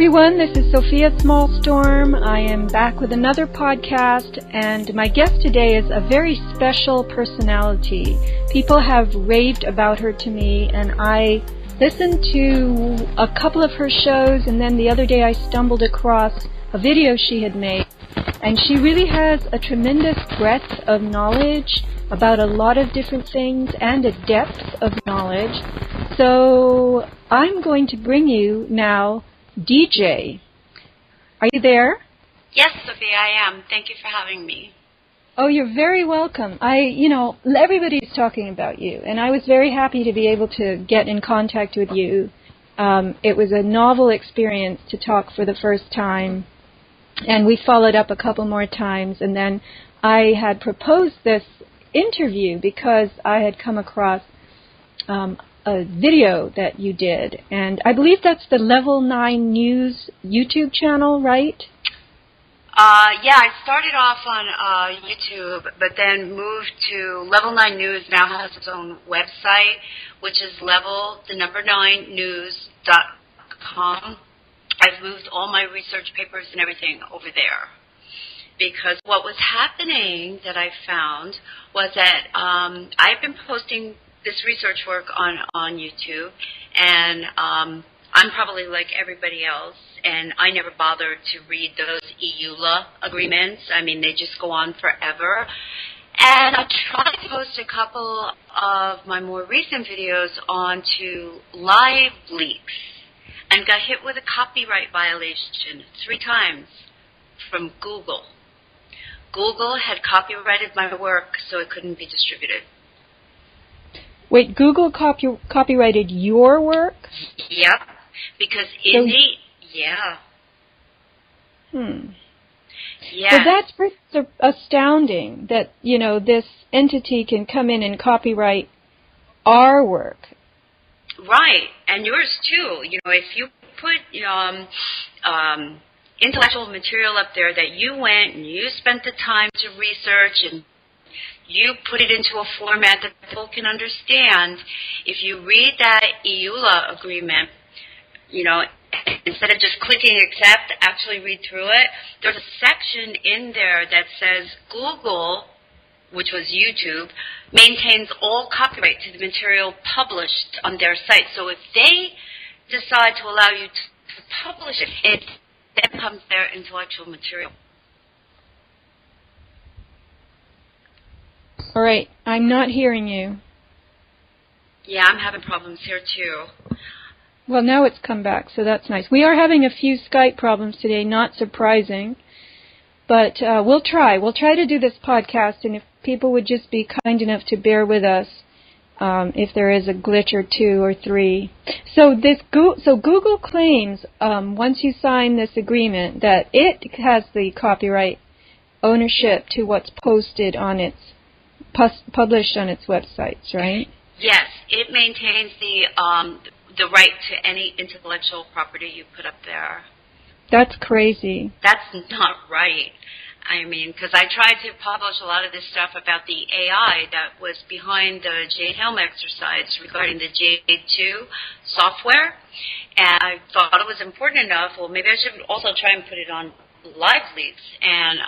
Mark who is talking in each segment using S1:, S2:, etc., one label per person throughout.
S1: everyone, this is Sofia at Smallstorm. I am back with another podcast, and my guest today is a very special personality. People have raved about her to me, and I listened to a couple of her shows, and then the other day I stumbled across a video she had made, and she really has a tremendous breadth of knowledge about a lot of different things and a depth of knowledge. So I'm going to bring you now DJ. Are you there?
S2: Yes, Sophia, I am. Thank you for having me.
S1: Oh, you're very welcome. Everybody's talking about you, and I was very happy to be able to get in contact with you. It was a novel experience to talk for the first time, and we followed up a couple more times, and then I had proposed this interview because I had come across a video that you did, and I believe that's the Level 9 News YouTube channel, right?
S2: Yeah, I started off on YouTube, but then moved to Level 9 News. Now has its own website, which is level9news.com. I've moved all my research papers and everything over there, because what was happening that I found was that I've been posting this research work on YouTube, and I'm probably like everybody else, and I never bothered to read those EULA agreements. I mean, they just go on forever. And I tried to post a couple of my more recent videos onto live leaks and got hit with a copyright violation 3 times from Google. Google had copyrighted my work, so it couldn't be distributed.
S1: Wait, Google copyrighted your work?
S2: Yep, because yeah. Yeah.
S1: So that's pretty astounding that, this entity can come in and copyright our work.
S2: Right, and yours too. If you put intellectual material up there that you went and you spent the time to research and you put it into a format that people can understand. If you read that EULA agreement, instead of just clicking accept, actually read through it, there's a section in there that says Google, which was YouTube, maintains all copyright to the material published on their site. So if they decide to allow you to publish it, it then becomes their intellectual material.
S1: All right, I'm not hearing you.
S2: Yeah, I'm having problems here too.
S1: Well, now it's come back, so that's nice. We are having a few Skype problems today, not surprising, but we'll try. We'll try to do this podcast, and if people would just be kind enough to bear with us if there is a glitch or 2 or 3. So Google claims once you sign this agreement that it has the copyright ownership to what's posted on its published on its websites, right?
S2: Yes, it maintains the right to any intellectual property you put up there.
S1: That's crazy.
S2: That's not right. I mean, because I tried to publish a lot of this stuff about the AI that was behind the Jade Helm exercise regarding the Jade 2 software, and I thought it was important enough. Well, maybe I should also try and put it on live leaks, and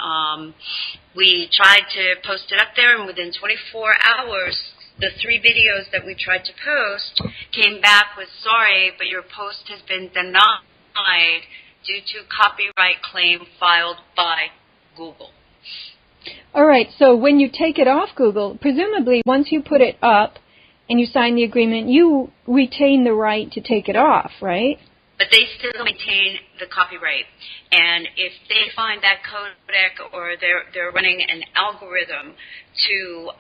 S2: we tried to post it up there, and within 24 hours, the 3 videos that we tried to post came back with, sorry, but your post has been denied due to copyright claim filed by Google.
S1: All right, so when you take it off Google, presumably once you put it up and you sign the agreement, you retain the right to take it off, right?
S2: But they still maintain the copyright. And if they find that codec or they're running an algorithm to,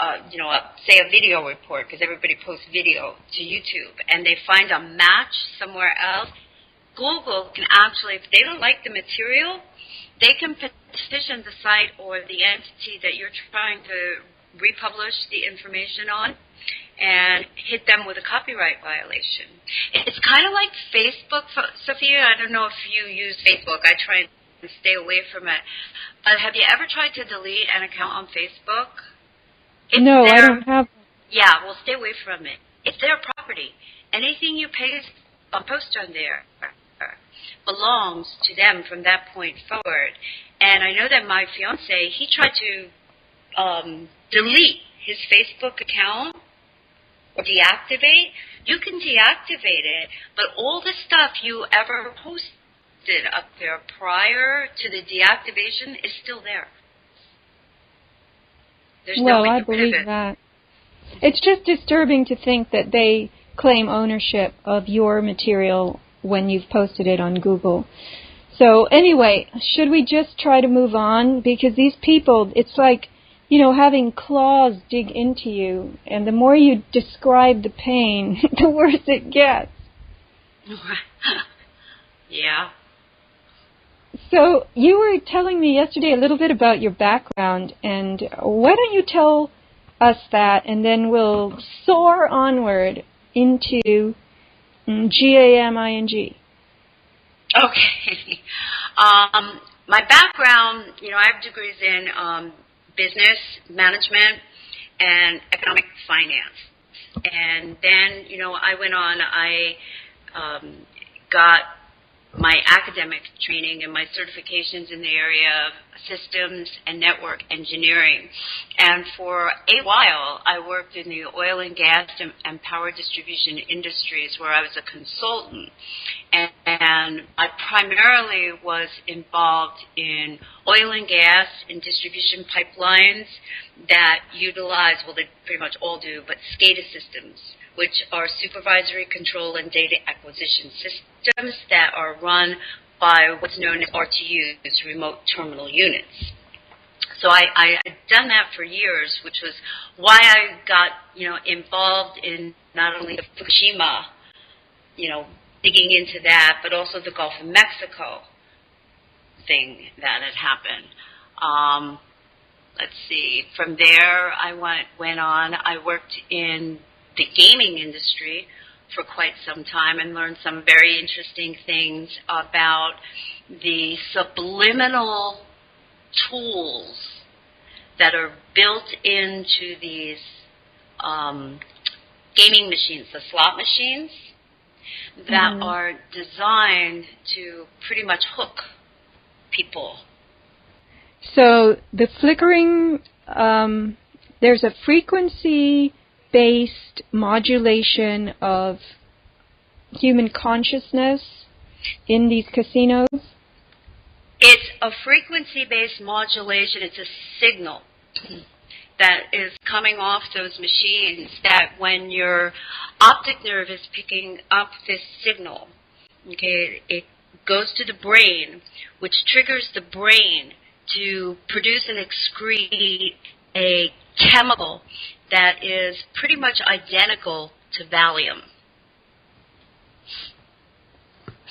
S2: say a video report, because everybody posts video to YouTube, and they find a match somewhere else, Google can actually, if they don't like the material, they can petition the site or the entity that you're trying to republish the information on and hit them with a copyright violation. It's kind of like Facebook, Sophia. I don't know if you use Facebook. I try and stay away from it. But have you ever tried to delete an account on Facebook?
S1: No, I don't have.
S2: Yeah, well, stay away from it. It's their property. Anything you post on there, belongs to them from that point forward. And I know that my fiance, he tried to delete his Facebook account or deactivate. You can deactivate it, but all the stuff you ever posted up there prior to the deactivation is still there. There's no way
S1: I
S2: to get rid
S1: believe
S2: of it.
S1: that. It's just disturbing to think that they claim ownership of your material when you've posted it on Google. So anyway, should we just try to move on? Because these people, it's like, having claws dig into you, and the more you describe the pain, the worse it gets.
S2: Yeah.
S1: So you were telling me yesterday a little bit about your background, and why don't you tell us that, and then we'll soar onward into GAMING.
S2: Okay. My background, I have degrees in business management and economic finance. And then, I went on, I got my academic training and my certifications in the area of systems and network engineering. And for a while, I worked in the oil and gas and power distribution industries where I was a consultant. And I primarily was involved in oil and gas and distribution pipelines that utilize, well, they pretty much all do, but SCADA systems, which are supervisory control and data acquisition systems that are run by what's known as RTUs, remote terminal units. So I had done that for years, which was why I got, involved in not only the Fukushima, digging into that, but also the Gulf of Mexico thing that had happened. Let's see. From there, I went on. I worked in the gaming industry for quite some time and learned some very interesting things about the subliminal tools that are built into these gaming machines, the slot machines, that are designed to pretty much hook people.
S1: So the flickering, there's a frequency-based modulation of human consciousness in these casinos?
S2: It's a frequency-based modulation. It's a signal that is coming off those machines that when your optic nerve is picking up this signal, okay, it goes to the brain, which triggers the brain to produce and excrete a chemical that is pretty much identical to Valium.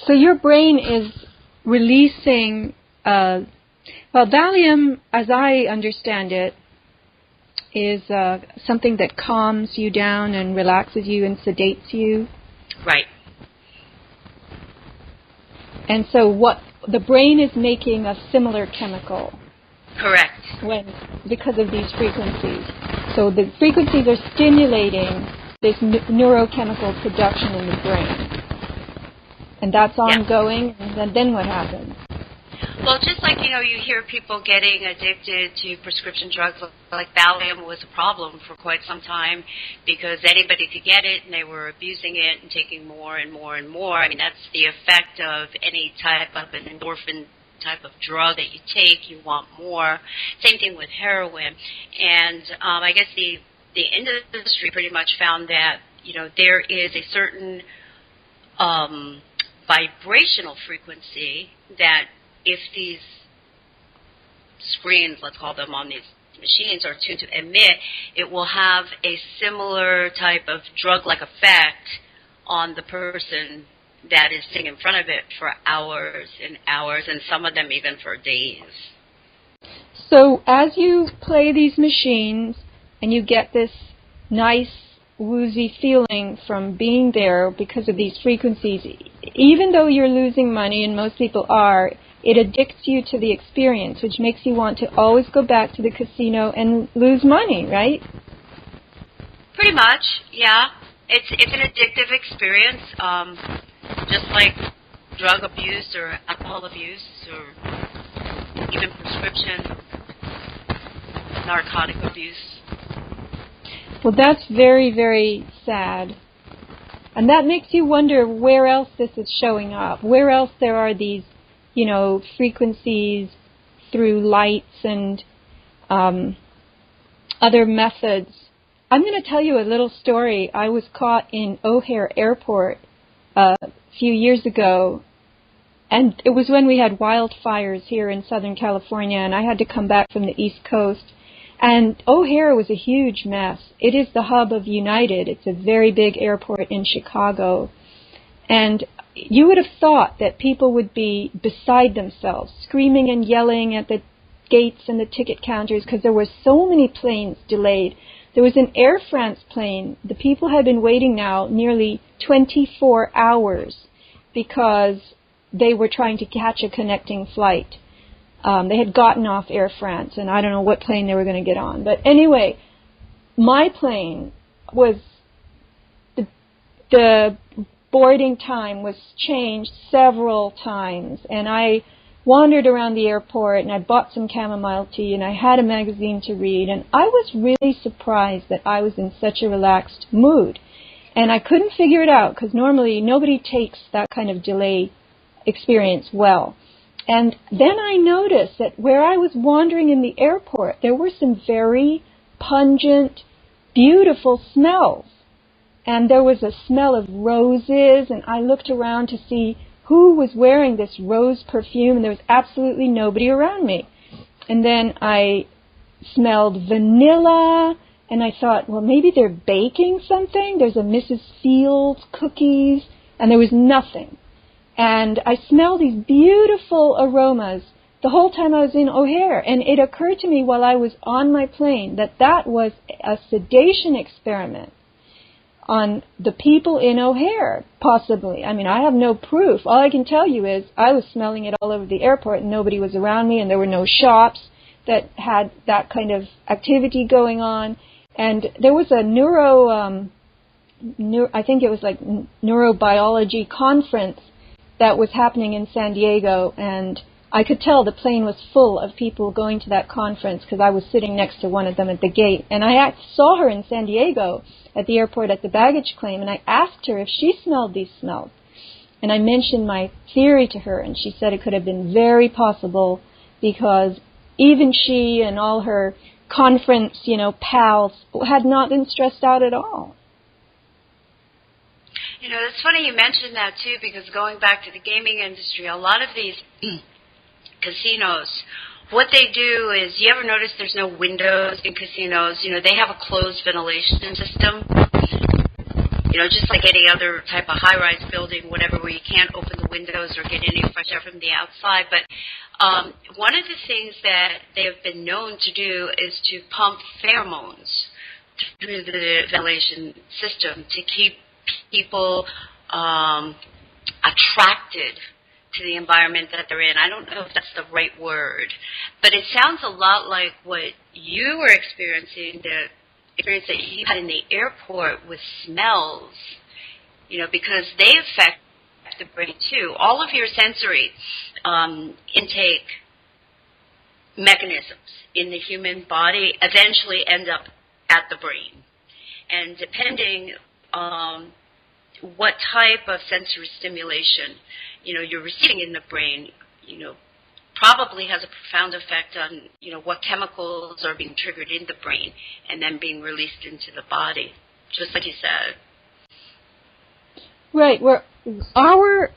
S1: So your brain is releasing, Valium, as I understand it, is something that calms you down and relaxes you and sedates you.
S2: Right.
S1: And so the brain is making a similar chemical.
S2: Correct.
S1: Because of these frequencies. So the frequencies are stimulating this neurochemical production in the brain. And that's ongoing, and then what happens?
S2: Well, just like, you hear people getting addicted to prescription drugs, like Valium was a problem for quite some time because anybody could get it and they were abusing it and taking more and more and more. I mean, that's the effect of any type of an endorphin type of drug that you take. You want more. Same thing with heroin. And I guess the industry pretty much found that, there is a certain vibrational frequency that if these screens, let's call them, on these machines are tuned to emit, it will have a similar type of drug-like effect on the person that is sitting in front of it for hours and hours, and some of them even for days.
S1: So as you play these machines and you get this nice woozy feeling from being there because of these frequencies, even though you're losing money, and most people are, it addicts you to the experience, which makes you want to always go back to the casino and lose money, right?
S2: Pretty much, yeah. It's an addictive experience, just like drug abuse or alcohol abuse or even prescription narcotic abuse.
S1: Well, that's very, very sad. And that makes you wonder where else this is showing up, where else there are these, frequencies through lights and other methods. I'm going to tell you a little story. I was caught in O'Hare Airport a few years ago, and it was when we had wildfires here in Southern California, and I had to come back from the East Coast. And O'Hare was a huge mess. It is the hub of United. It's a very big airport in Chicago. And you would have thought that people would be beside themselves, screaming and yelling at the gates and the ticket counters because there were so many planes delayed. There was an Air France plane. The people had been waiting now nearly 24 hours because they were trying to catch a connecting flight. They had gotten off Air France, and I don't know what plane they were going to get on. But anyway, my plane was, the boarding time was changed several times, and I wandered around the airport, and I bought some chamomile tea, and I had a magazine to read, and I was really surprised that I was in such a relaxed mood. And I couldn't figure it out, because normally nobody takes that kind of delay experience well. And then I noticed that where I was wandering in the airport, there were some very pungent, beautiful smells. And there was a smell of roses, and I looked around to see who was wearing this rose perfume, and there was absolutely nobody around me. And then I smelled vanilla, and I thought, well, maybe they're baking something. There's a Mrs. Fields cookies, and there was nothing. And I smelled these beautiful aromas the whole time I was in O'Hare. And it occurred to me while I was on my plane that that was a sedation experiment on the people in O'Hare, possibly. I mean, I have no proof. All I can tell you is I was smelling it all over the airport, and nobody was around me, and there were no shops that had that kind of activity going on. And there was a I think it was like neurobiology conference that was happening in San Diego, and I could tell the plane was full of people going to that conference because I was sitting next to one of them at the gate. And I saw her in San Diego at the airport at the baggage claim, and I asked her if she smelled these smells. And I mentioned my theory to her, and she said it could have been very possible because even she and all her conference, pals had not been stressed out at all.
S2: It's funny you mentioned that, too, because going back to the gaming industry, a lot of these casinos, what they do is, you ever notice there's no windows in casinos? They have a closed ventilation system, just like any other type of high-rise building, whatever, where you can't open the windows or get any fresh air from the outside. But one of the things that they have been known to do is to pump pheromones through the ventilation system to keep people attracted to the environment that they're in. I don't know if that's the right word, but it sounds a lot like what you were experiencing, the experience that you had in the airport with smells, because they affect the brain too. All of your sensory intake mechanisms in the human body eventually end up at the brain. And depending what type of sensory stimulation, you're receiving in the brain, probably has a profound effect on, what chemicals are being triggered in the brain and then being released into the body, just like you said.
S1: Right. Our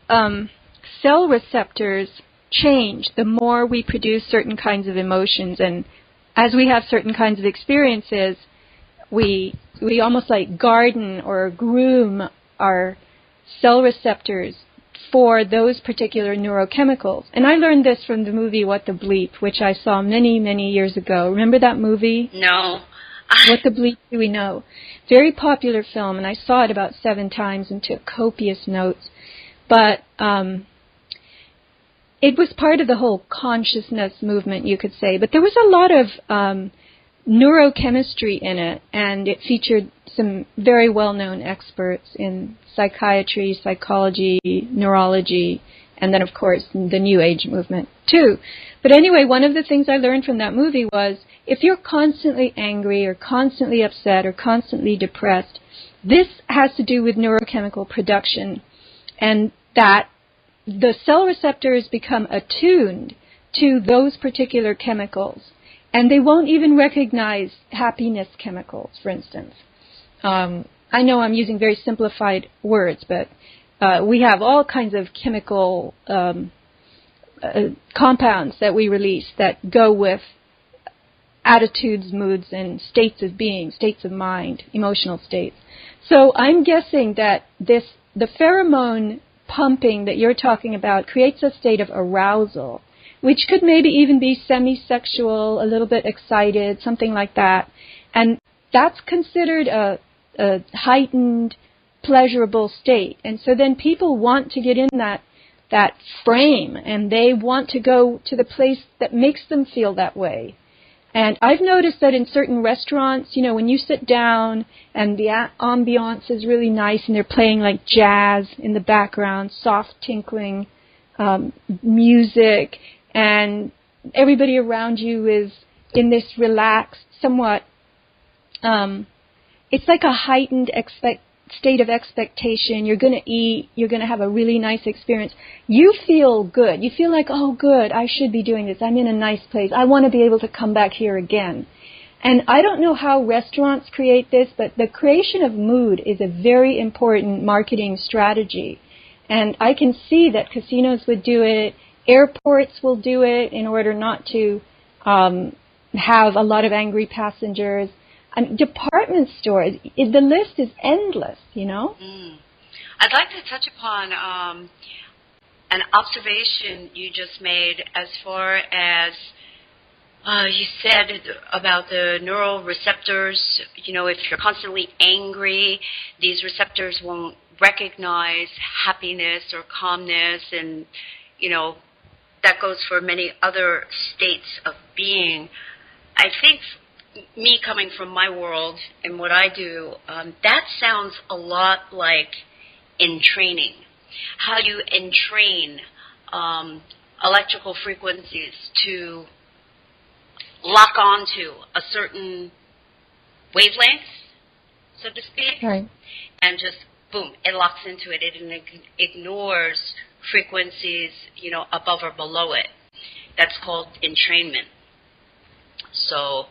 S1: cell receptors change the more we produce certain kinds of emotions, and as we have certain kinds of experiences, we almost like garden or groom our cell receptors for those particular neurochemicals. And I learned this from the movie What the Bleep, which I saw many, many years ago. Remember that movie?
S2: No.
S1: What the Bleep Do We Know? Very popular film, and I saw it about 7 times and took copious notes. But it was part of the whole consciousness movement, you could say. But there was a lot of neurochemistry in it, and it featured some very well-known experts in psychiatry, psychology, neurology, And then, of course, the New Age movement, too. But anyway, one of the things I learned from that movie was if you're constantly angry or constantly upset or constantly depressed, this has to do with neurochemical production, and that the cell receptors become attuned to those particular chemicals, and they won't even recognize happiness chemicals, for instance. I know I'm using very simplified words, but we have all kinds of chemical compounds that we release that go with attitudes, moods, and states of being, states of mind, emotional states. So I'm guessing that the pheromone pumping that you're talking about creates a state of arousal, which could maybe even be semi-sexual, a little bit excited, something like that. And that's considered a heightened, pleasurable state. And so then people want to get in that frame, and they want to go to the place that makes them feel that way. And I've noticed that in certain restaurants, you know, when you sit down and the ambiance is really nice and they're playing like jazz in the background, soft tinkling music, and everybody around you is in this relaxed, somewhat, it's like a heightened state of expectation. You're going to eat. You're going to have a really nice experience. You feel good. You feel like, oh, good, I should be doing this. I'm in a nice place. I want to be able to come back here again. And I don't know how restaurants create this, but the creation of mood is a very important marketing strategy. And I can see that casinos would do it. Airports will do it in order not to have a lot of angry passengers. Department stores, the list is endless, you know?
S2: I'd like to touch upon an observation you just made as far as you said about the neural receptors. You know, if you're constantly angry, these receptors won't recognize happiness or calmness, and, you know, that goes for many other states of being. I think me coming from my world and what I do, that sounds a lot like entraining. How you entrain electrical frequencies to lock onto a certain wavelength, so to speak,
S1: right,
S2: and just, boom, it locks into it. It ignores frequencies, you know, above or below it. That's called entrainment. So,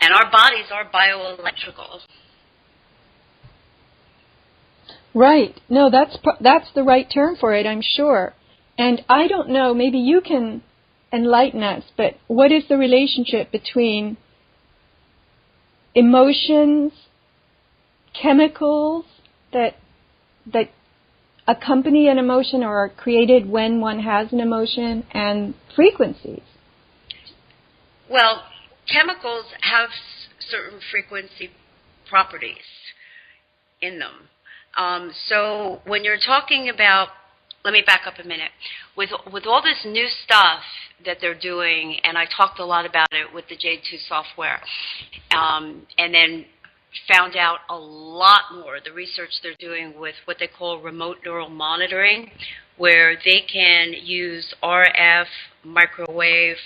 S2: and our bodies are bioelectrical.
S1: Right. No, that's the right term for it, I'm sure. And I don't know, maybe you can enlighten us, but what is the relationship between emotions, chemicals that accompany an emotion or are created when one has an emotion, and frequencies?
S2: Well, chemicals have certain frequency properties in them. So when you're talking about, let me back up a minute. With all this new stuff that they're doing, and I talked a lot about it with the J2 software, and then found out a lot more, the research they're doing with what they call remote neural monitoring, where they can use RF, microwave,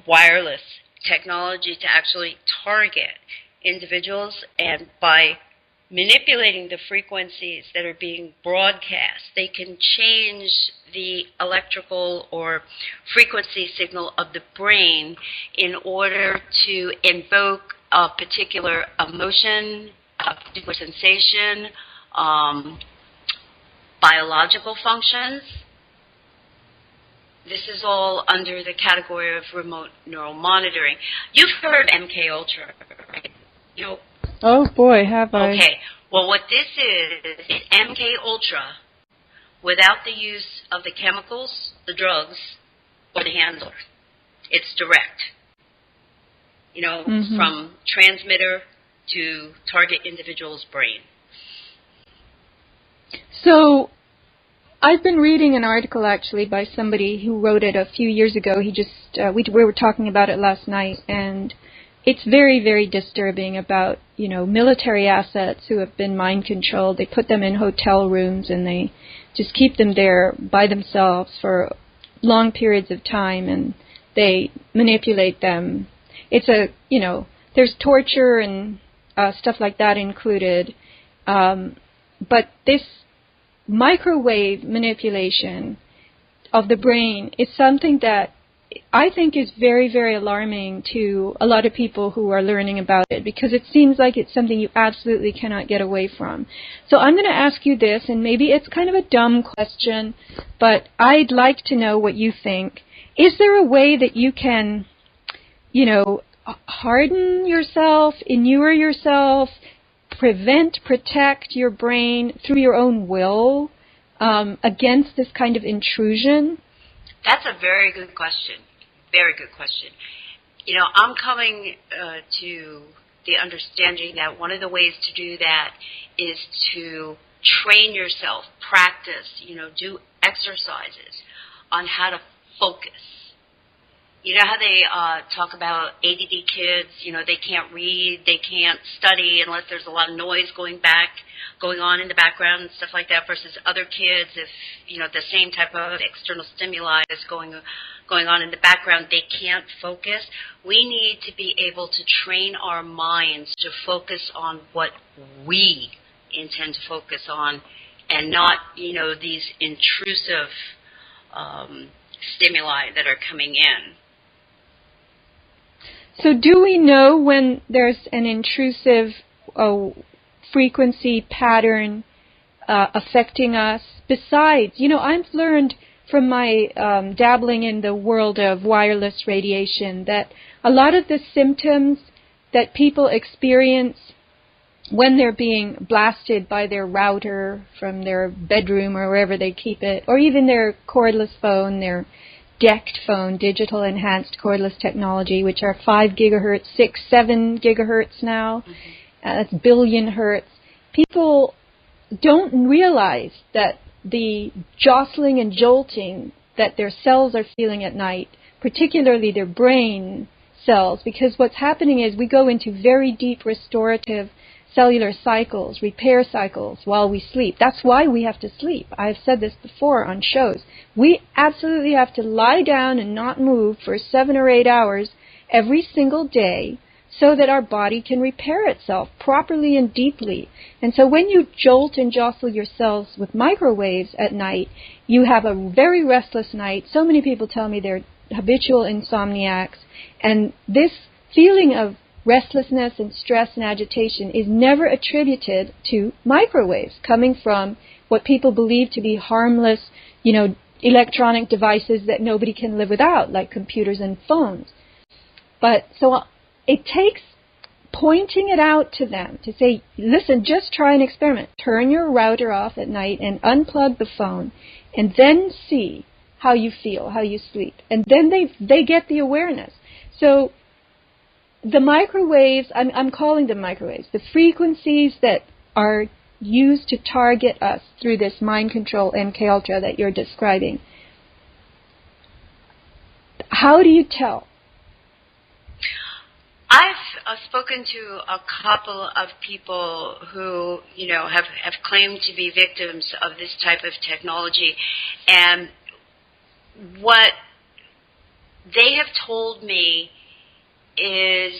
S2: wireless technology to actually target individuals, and by manipulating the frequencies that are being broadcast, they can change the electrical or frequency signal of the brain in order to invoke a particular emotion, a particular sensation, biological functions. This is all under the category of remote neural monitoring. You've heard of MK Ultra, right? You know.
S1: Oh boy, have I.
S2: Okay. Well, what this is MK Ultra without the use of the chemicals, the drugs, or the handler. It's direct. You know, from transmitter to target individual's brain.
S1: So, I've been reading an article actually by somebody who wrote it a few years ago. He just we were talking about it last night, and it's very, very disturbing about, you know, military assets who have been mind controlled. They put them in hotel rooms and they just keep them there by themselves for long periods of time, and they manipulate them. It's there's torture and stuff like that included. But this microwave manipulation of the brain is something that I think is very, very alarming to a lot of people who are learning about it, because it seems like it's something you absolutely cannot get away from. So I'm going to ask you this, and maybe it's kind of a dumb question, but I'd like to know what you think. Is there a way that you can, harden yourself, inure yourself, protect your brain through your own will against this kind of intrusion?
S2: That's a very good question. Very good question. I'm coming to the understanding that one of the ways to do that is to train yourself, practice, do exercises on how to focus. You know how they talk about ADD kids, they can't read, they can't study unless there's a lot of noise going on in the background and stuff like that, versus other kids, if, the same type of external stimuli is going on in the background, they can't focus. We need to be able to train our minds to focus on what we intend to focus on, and not, these intrusive stimuli that are coming in.
S1: So do we know when there's an intrusive frequency pattern affecting us? Besides, I've learned from my dabbling in the world of wireless radiation that a lot of the symptoms that people experience when they're being blasted by their router from their bedroom or wherever they keep it, or even their cordless phone, their DECT phone, digital enhanced cordless technology, which are 5 gigahertz, 6, 7 gigahertz now. That's billion hertz. People don't realize that the jostling and jolting that their cells are feeling at night, particularly their brain cells, because what's happening is we go into very deep restorative cellular cycles, repair cycles while we sleep. That's why we have to sleep. I've said this before on shows. We absolutely have to lie down and not move for 7 or 8 hours every single day so that our body can repair itself properly and deeply. And so when you jolt and jostle your cells with microwaves at night, you have a very restless night. So many people tell me they're habitual insomniacs. And this feeling of restlessness and stress and agitation is never attributed to microwaves coming from what people believe to be harmless, electronic devices that nobody can live without, like computers and phones. But so it takes pointing it out to them to say, listen, just try an experiment. Turn your router off at night and unplug the phone, and then see how you feel, how you sleep. And then they get the awareness. So the microwaves, I'm calling them microwaves, the frequencies that are used to target us through this mind control MK Ultra that you're describing. How do you tell?
S2: I've spoken to a couple of people who, have claimed to be victims of this type of technology, and what they have told me is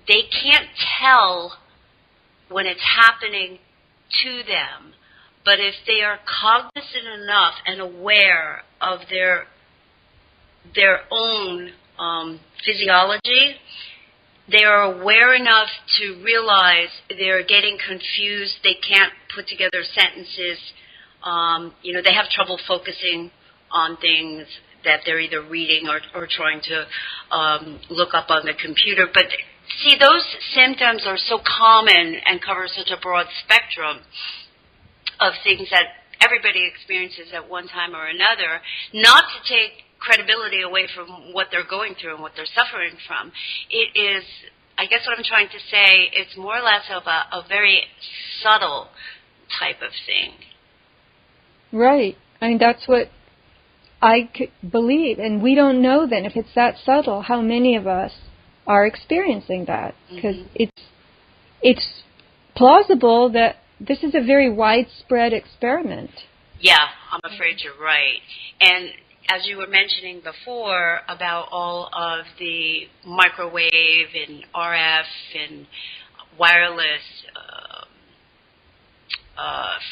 S2: they can't tell when it's happening to them, but if they are cognizant enough and aware of their own physiology, they are aware enough to realize they're getting confused, they can't put together sentences, they have trouble focusing on things that they're either reading or trying to look up on the computer. But see, those symptoms are so common and cover such a broad spectrum of things that everybody experiences at one time or another, not to take credibility away from what they're going through and what they're suffering from. It is, I guess what I'm trying to say, it's more or less of a very subtle type of thing. Right.
S1: I mean, that's what I believe. And we don't know then, if it's that subtle, how many of us are experiencing that. Because it's plausible that this is a very widespread experiment.
S2: Yeah, I'm afraid you're right. And as you were mentioning before about all of the microwave and RF and wireless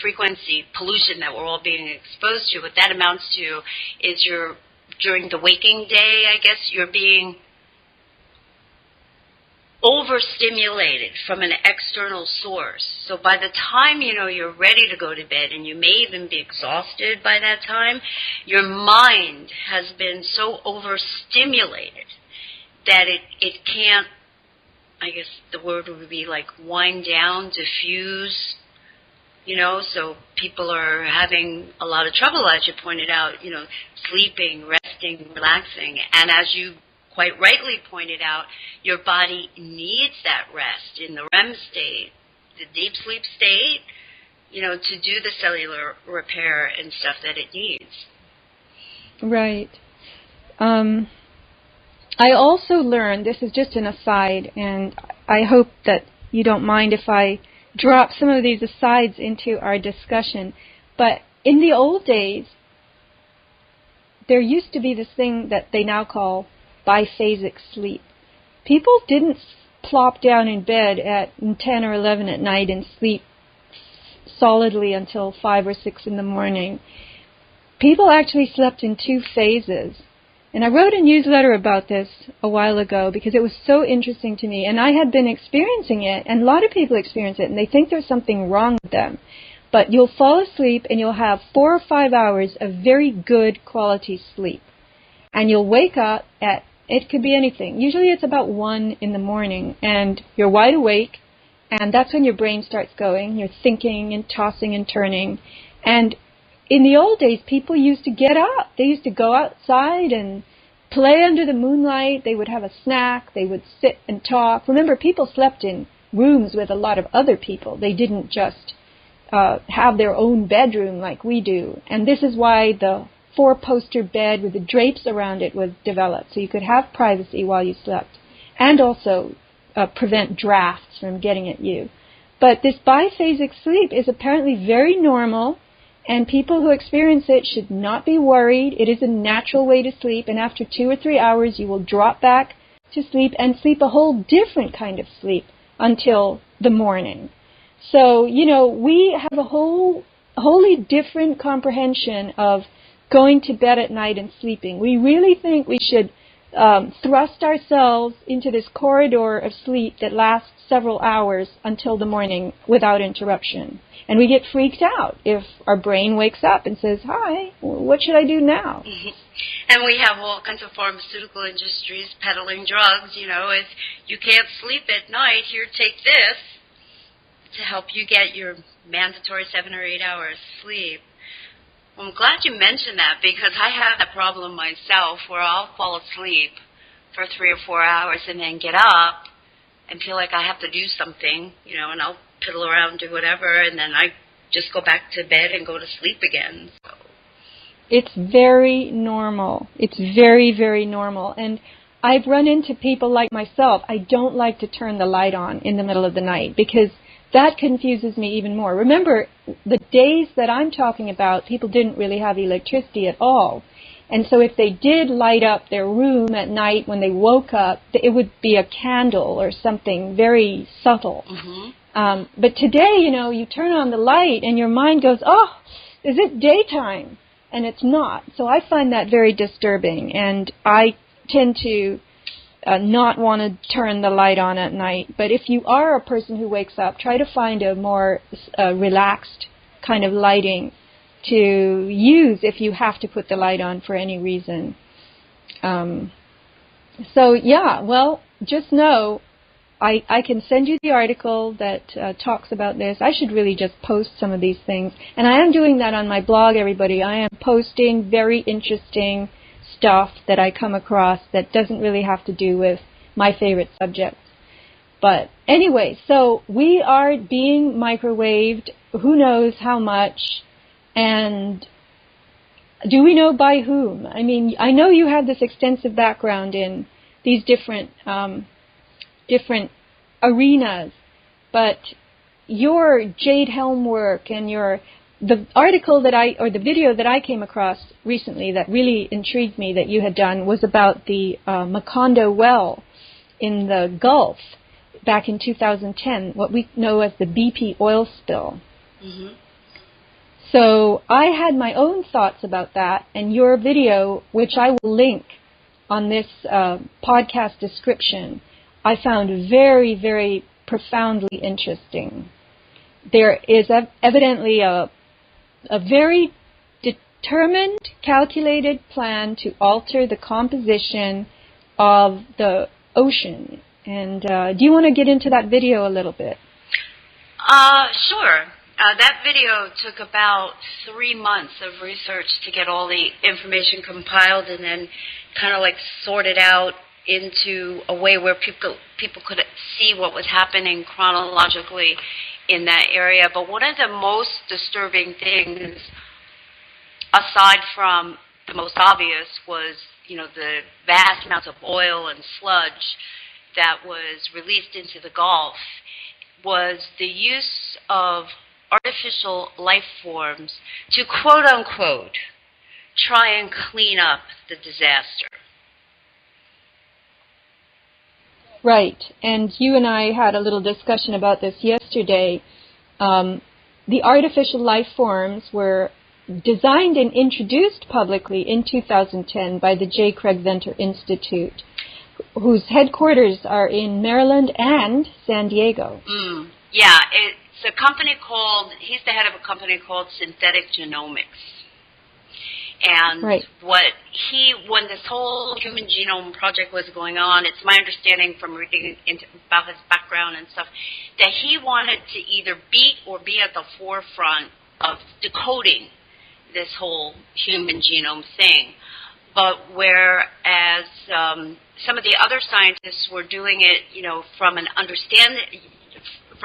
S2: frequency pollution that we're all being exposed to, what that amounts to is during the waking day, I guess, you're being overstimulated from an external source. So by the time you're ready to go to bed, and you may even be exhausted by that time, your mind has been so overstimulated that it can't, I guess the word would be like wind down, diffuse, so people are having a lot of trouble, as you pointed out, sleeping, resting, relaxing. And as you quite rightly pointed out, your body needs that rest in the REM state, the deep sleep state, to do the cellular repair and stuff that it needs.
S1: Right. I also learned, this is just an aside, and I hope that you don't mind if I drop some of these asides into our discussion, but in the old days, there used to be this thing that they now call biphasic sleep. People didn't plop down in bed at 10 or 11 at night and sleep solidly until 5 or 6 in the morning. People actually slept in 2 phases. And I wrote a newsletter about this a while ago because it was so interesting to me. And I had been experiencing it, and a lot of people experience it, and they think there's something wrong with them. But you'll fall asleep, and you'll have 4 or 5 hours of very good quality sleep. And you'll wake up at, it could be anything. Usually it's about 1 in the morning, and you're wide awake, and that's when your brain starts going. You're thinking and tossing and turning. And in the old days, people used to get up. They used to go outside and play under the moonlight. They would have a snack. They would sit and talk. Remember, people slept in rooms with a lot of other people. They didn't just have their own bedroom like we do. And this is why the 4-poster bed with the drapes around it was developed, so you could have privacy while you slept, and also prevent drafts from getting at you. But this biphasic sleep is apparently very normal, and people who experience it should not be worried. It is a natural way to sleep, and after 2 or 3 hours you will drop back to sleep and sleep a whole different kind of sleep until the morning. So, we have a wholly different comprehension of going to bed at night and sleeping. We really think we should thrust ourselves into this corridor of sleep that lasts several hours until the morning without interruption. And we get freaked out if our brain wakes up and says, hi, what should I do now?
S2: And we have all kinds of pharmaceutical industries peddling drugs, if you can't sleep at night, here, take this to help you get your mandatory 7 or 8 hours sleep. Well, I'm glad you mentioned that, because I have that problem myself where I'll fall asleep for 3 or 4 hours and then get up and feel like I have to do something, and I'll piddle around, do whatever, and then I just go back to bed and go to sleep again. So.
S1: It's very normal. It's very, very normal. And I've run into people like myself. I don't like to turn the light on in the middle of the night because that confuses me even more. Remember, the days that I'm talking about, people didn't really have electricity at all. And so if they did light up their room at night when they woke up, it would be a candle or something very subtle.
S2: Mm-hmm.
S1: But today, you turn on the light and your mind goes, oh, is it daytime? And it's not. So I find that very disturbing. And I tend to not want to turn the light on at night. But if you are a person who wakes up, try to find a more relaxed kind of lighting to use if you have to put the light on for any reason. So, yeah, well, just know I can send you the article that talks about this. I should really just post some of these things. And I am doing that on my blog, everybody. I am posting very interesting stuff that I come across that doesn't really have to do with my favorite subjects. But anyway, so we are being microwaved, who knows how much, and do we know by whom? I mean, I know you have this extensive background in these different arenas, but your jade helm work and your the article or the video that I came across recently that really intrigued me that you had done was about the Macondo well in the Gulf back in 2010, what we know as the BP oil spill.
S2: Mm-hmm.
S1: So I had my own thoughts about that, and your video, which I will link on this podcast description, I found very, very profoundly interesting. There is evidently a very determined, calculated plan to alter the composition of the ocean. And do you want to get into that video a little bit?
S2: Sure. That video took about 3 months of research to get all the information compiled and then kind of like sorted out into a way where people could see what was happening chronologically in that area. But one of the most disturbing things, aside from the most obvious, was, the vast amounts of oil and sludge that was released into the Gulf, was the use of artificial life forms to, quote unquote, try and clean up the disaster.
S1: Right, and you and I had a little discussion about this yesterday. The artificial life forms were designed and introduced publicly in 2010 by the J. Craig Venter Institute, whose headquarters are in Maryland and San Diego.
S2: Yeah, it's a company he's the head of a company called Synthetic Genomics. And
S1: right.
S2: When this whole human genome project was going on, it's my understanding from reading about his background and stuff, that he wanted to either beat or be at the forefront of decoding this whole human genome thing. But whereas some of the other scientists were doing it, from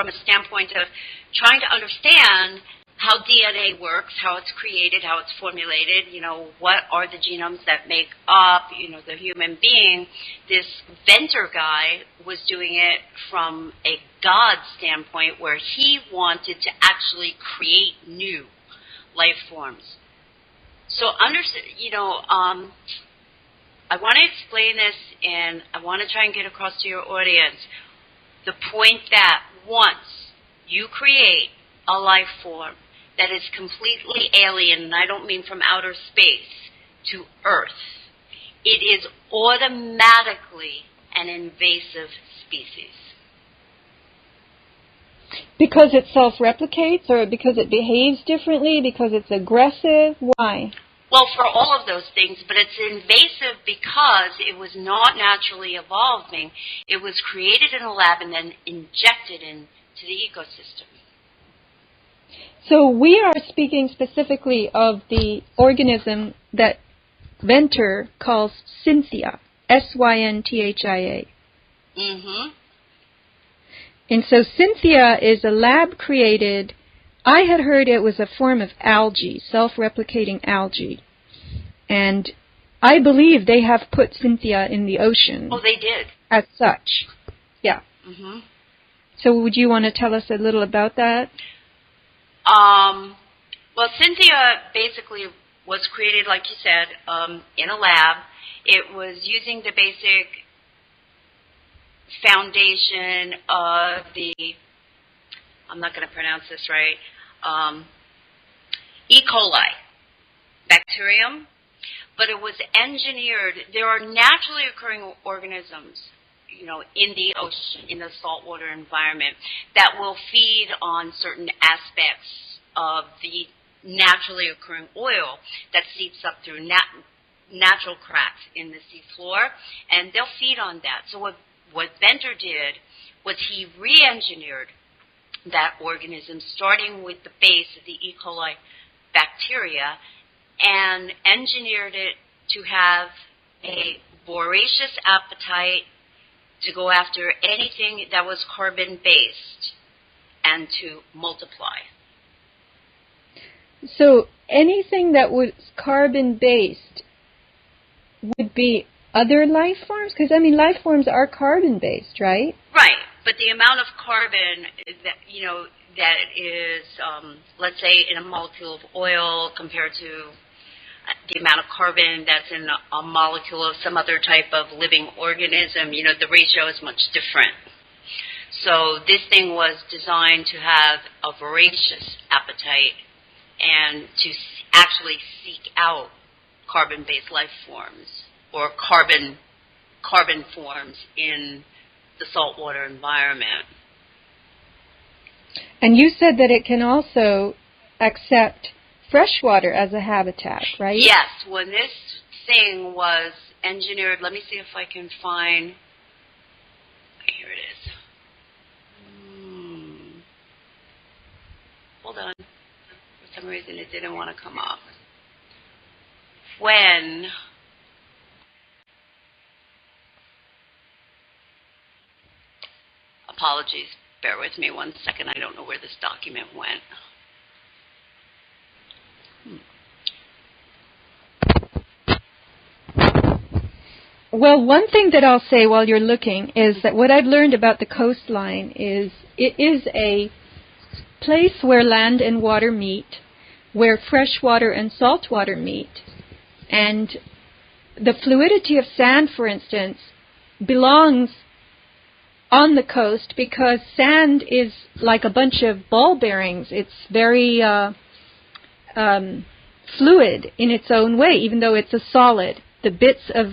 S2: a standpoint of trying to understand how DNA works, how it's created, how it's formulated, what are the genomes that make up, the human being. This Venter guy was doing it from a God standpoint where he wanted to actually create new life forms. So, I want to explain this, and I want to try and get across to your audience the point that once you create a life form that is completely alien, and I don't mean from outer space, to Earth, it is automatically an invasive species.
S1: Because it self-replicates, or because it behaves differently, because it's aggressive? Why?
S2: Well, for all of those things, but it's invasive because it was not naturally evolving. It was created in a lab and then injected into the ecosystem.
S1: So we are speaking specifically of the organism that Venter calls Synthia, Synthia.
S2: Mm-hmm.
S1: And so Synthia is a lab-created, I had heard it was a form of algae, self-replicating algae. And I believe they have put Synthia in the ocean.
S2: Oh, they did.
S1: As such. Yeah.
S2: Mm-hmm.
S1: So would you want to tell us a little about that?
S2: Well, Synthia basically was created, like you said, in a lab. It was using the basic foundation of I'm not going to pronounce this right, E. coli bacterium, but it was engineered. There are naturally occurring organisms, in the ocean, in the saltwater environment, that will feed on certain aspects of the naturally occurring oil that seeps up through natural cracks in the seafloor, and they'll feed on that. So what Venter did was he re-engineered that organism, starting with the base of the E. coli bacteria, and engineered it to have a voracious appetite to go after anything that was carbon-based and to multiply.
S1: So anything that was carbon-based would be other life forms? Because, life forms are carbon-based, right?
S2: Right, but the amount of carbon that, that is, let's say, in a molecule of oil compared to the amount of carbon that's in a molecule of some other type of living organism, the ratio is much different. So this thing was designed to have a voracious appetite and to actually seek out carbon-based life forms or carbon forms in the saltwater environment.
S1: And you said that it can also accept freshwater as a habitat, right?
S2: Yes. When this thing was engineered, let me see if I can find, here it is. Hold on. For some reason it didn't want to come up. Apologies, bear with me 1 second. I don't know where this document went.
S1: Well, one thing that I'll say while you're looking is that what I've learned about the coastline is it is a place where land and water meet, where fresh water and salt water meet. And the fluidity of sand, for instance, belongs on the coast because sand is like a bunch of ball bearings. It's very fluid in its own way, even though it's a solid. The bits of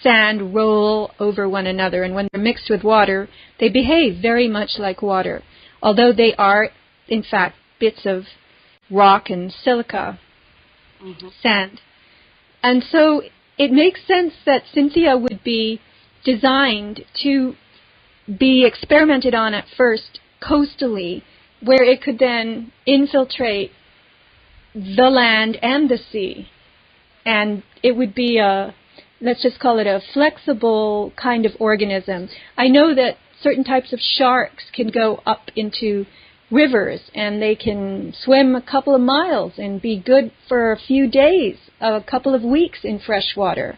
S1: sand roll over one another, and when they're mixed with water, they behave very much like water, although they are, in fact, bits of rock and silica, sand. And so it makes sense that Cynthia would be designed to be experimented on at first coastally, where it could then infiltrate the land and the sea. And it would be let's just call it a flexible kind of organism. I know that certain types of sharks can go up into rivers and they can swim a couple of miles and be good for a few days, a couple of weeks in fresh water.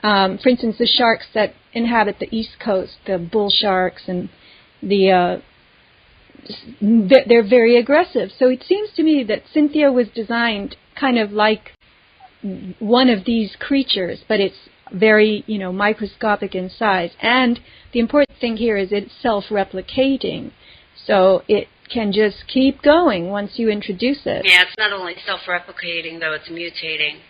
S1: For instance, the sharks that inhabit the East Coast, the bull sharks, and they're very aggressive. So it seems to me that Cynthia was designed kind of like one of these creatures, but it's very, microscopic in size. And the important thing here is it's self-replicating. So it can just keep going once you introduce it.
S2: Yeah, it's not only self-replicating, though, it's mutating.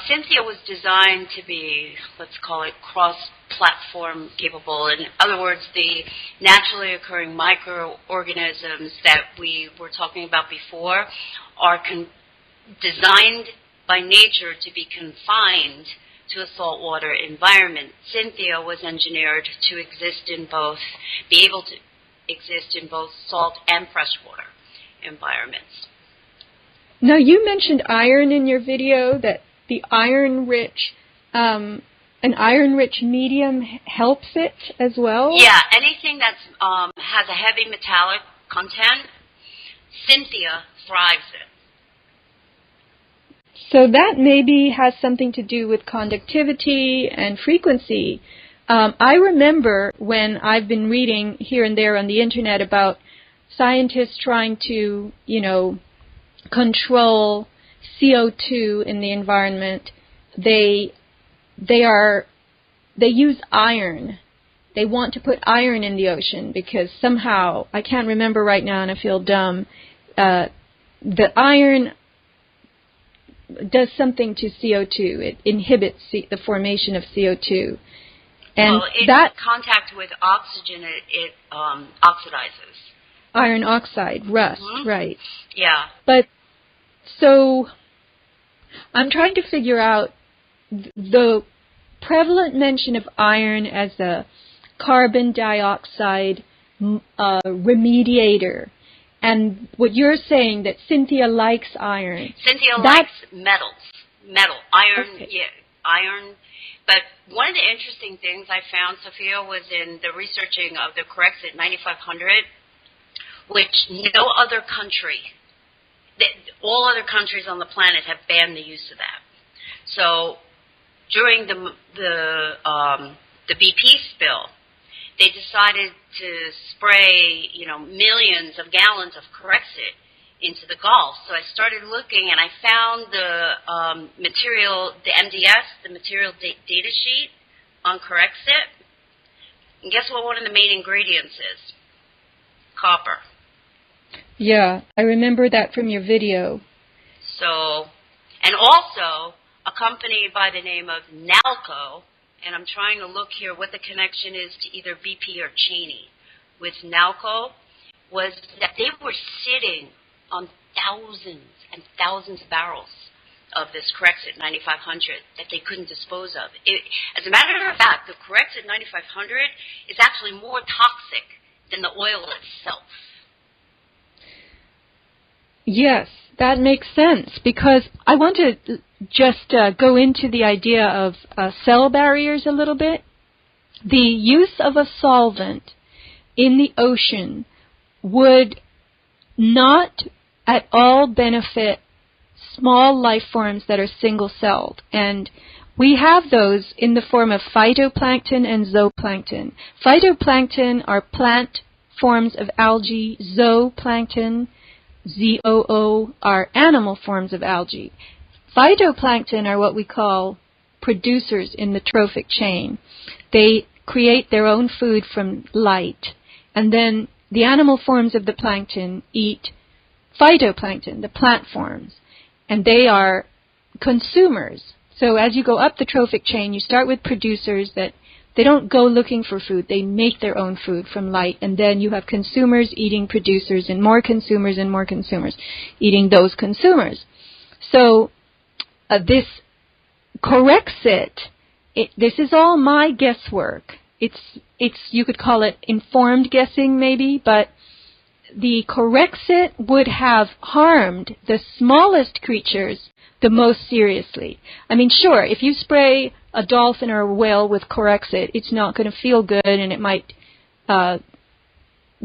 S2: Cynthia was designed to be, let's call it, cross-platform capable. In other words, the naturally occurring microorganisms that we were talking about before are designed by nature to be confined to a saltwater environment. Cynthia was engineered to be able to exist in both salt and freshwater environments.
S1: Now, you mentioned iron in your video, that the an iron-rich medium helps it as well?
S2: Yeah, anything that has a heavy metallic content, Cynthia thrives in.
S1: So that maybe has something to do with conductivity and frequency. I remember when I've been reading here and there on the internet about scientists trying to, control CO2 in the environment. They use iron. They want to put iron in the ocean because somehow, I can't remember right now and I feel dumb, the iron does something to CO2. It inhibits the formation of CO2. And
S2: in contact with oxygen, it oxidizes.
S1: Iron oxide, rust, right.
S2: Yeah.
S1: But, so, I'm trying to figure out the prevalent mention of iron as a carbon dioxide remediator. And what you're saying, that Cynthia likes iron.
S2: Cynthia likes metal, iron,
S1: okay.
S2: Yeah, iron. But one of the interesting things I found, Sofia, was in the researching of the Corexit 9500, which no other country, all other countries on the planet have banned the use of that. So during the BP spill, they decided to spray, millions of gallons of Corexit into the Gulf. So I started looking, and I found the material, the MDS, the material data sheet on Corexit. And guess what one of the main ingredients is? Copper.
S1: Yeah, I remember that from your video.
S2: So, and also a company by the name of Nalco, and I'm trying to look here what the connection is to either BP or Cheney, with Nalco, was that they were sitting on thousands and thousands of barrels of this Corexit 9500 that they couldn't dispose of. As a matter of fact, the Corexit 9500 is actually more toxic than the oil itself.
S1: Yes, that makes sense, because I want to just go into the idea of cell barriers a little bit. The use of a solvent in the ocean would not at all benefit small life forms that are single-celled, and we have those in the form of phytoplankton and zooplankton. Phytoplankton are plant forms of algae. Zooplankton, ZOO, are animal forms of algae. Phytoplankton are what we call producers in the trophic chain. They create their own food from light, and then the animal forms of the plankton eat phytoplankton, the plant forms, and they are consumers. So as you go up the trophic chain, you start with producers that they don't go looking for food. They make their own food from light, and then you have consumers eating producers, and more consumers eating those consumers. So this Corexit, this is all my guesswork. It's you could call it informed guessing maybe, but the Corexit would have harmed the smallest creatures the most seriously. I mean, sure, if you spray a dolphin or a whale with Corexit, it's not going to feel good, and it might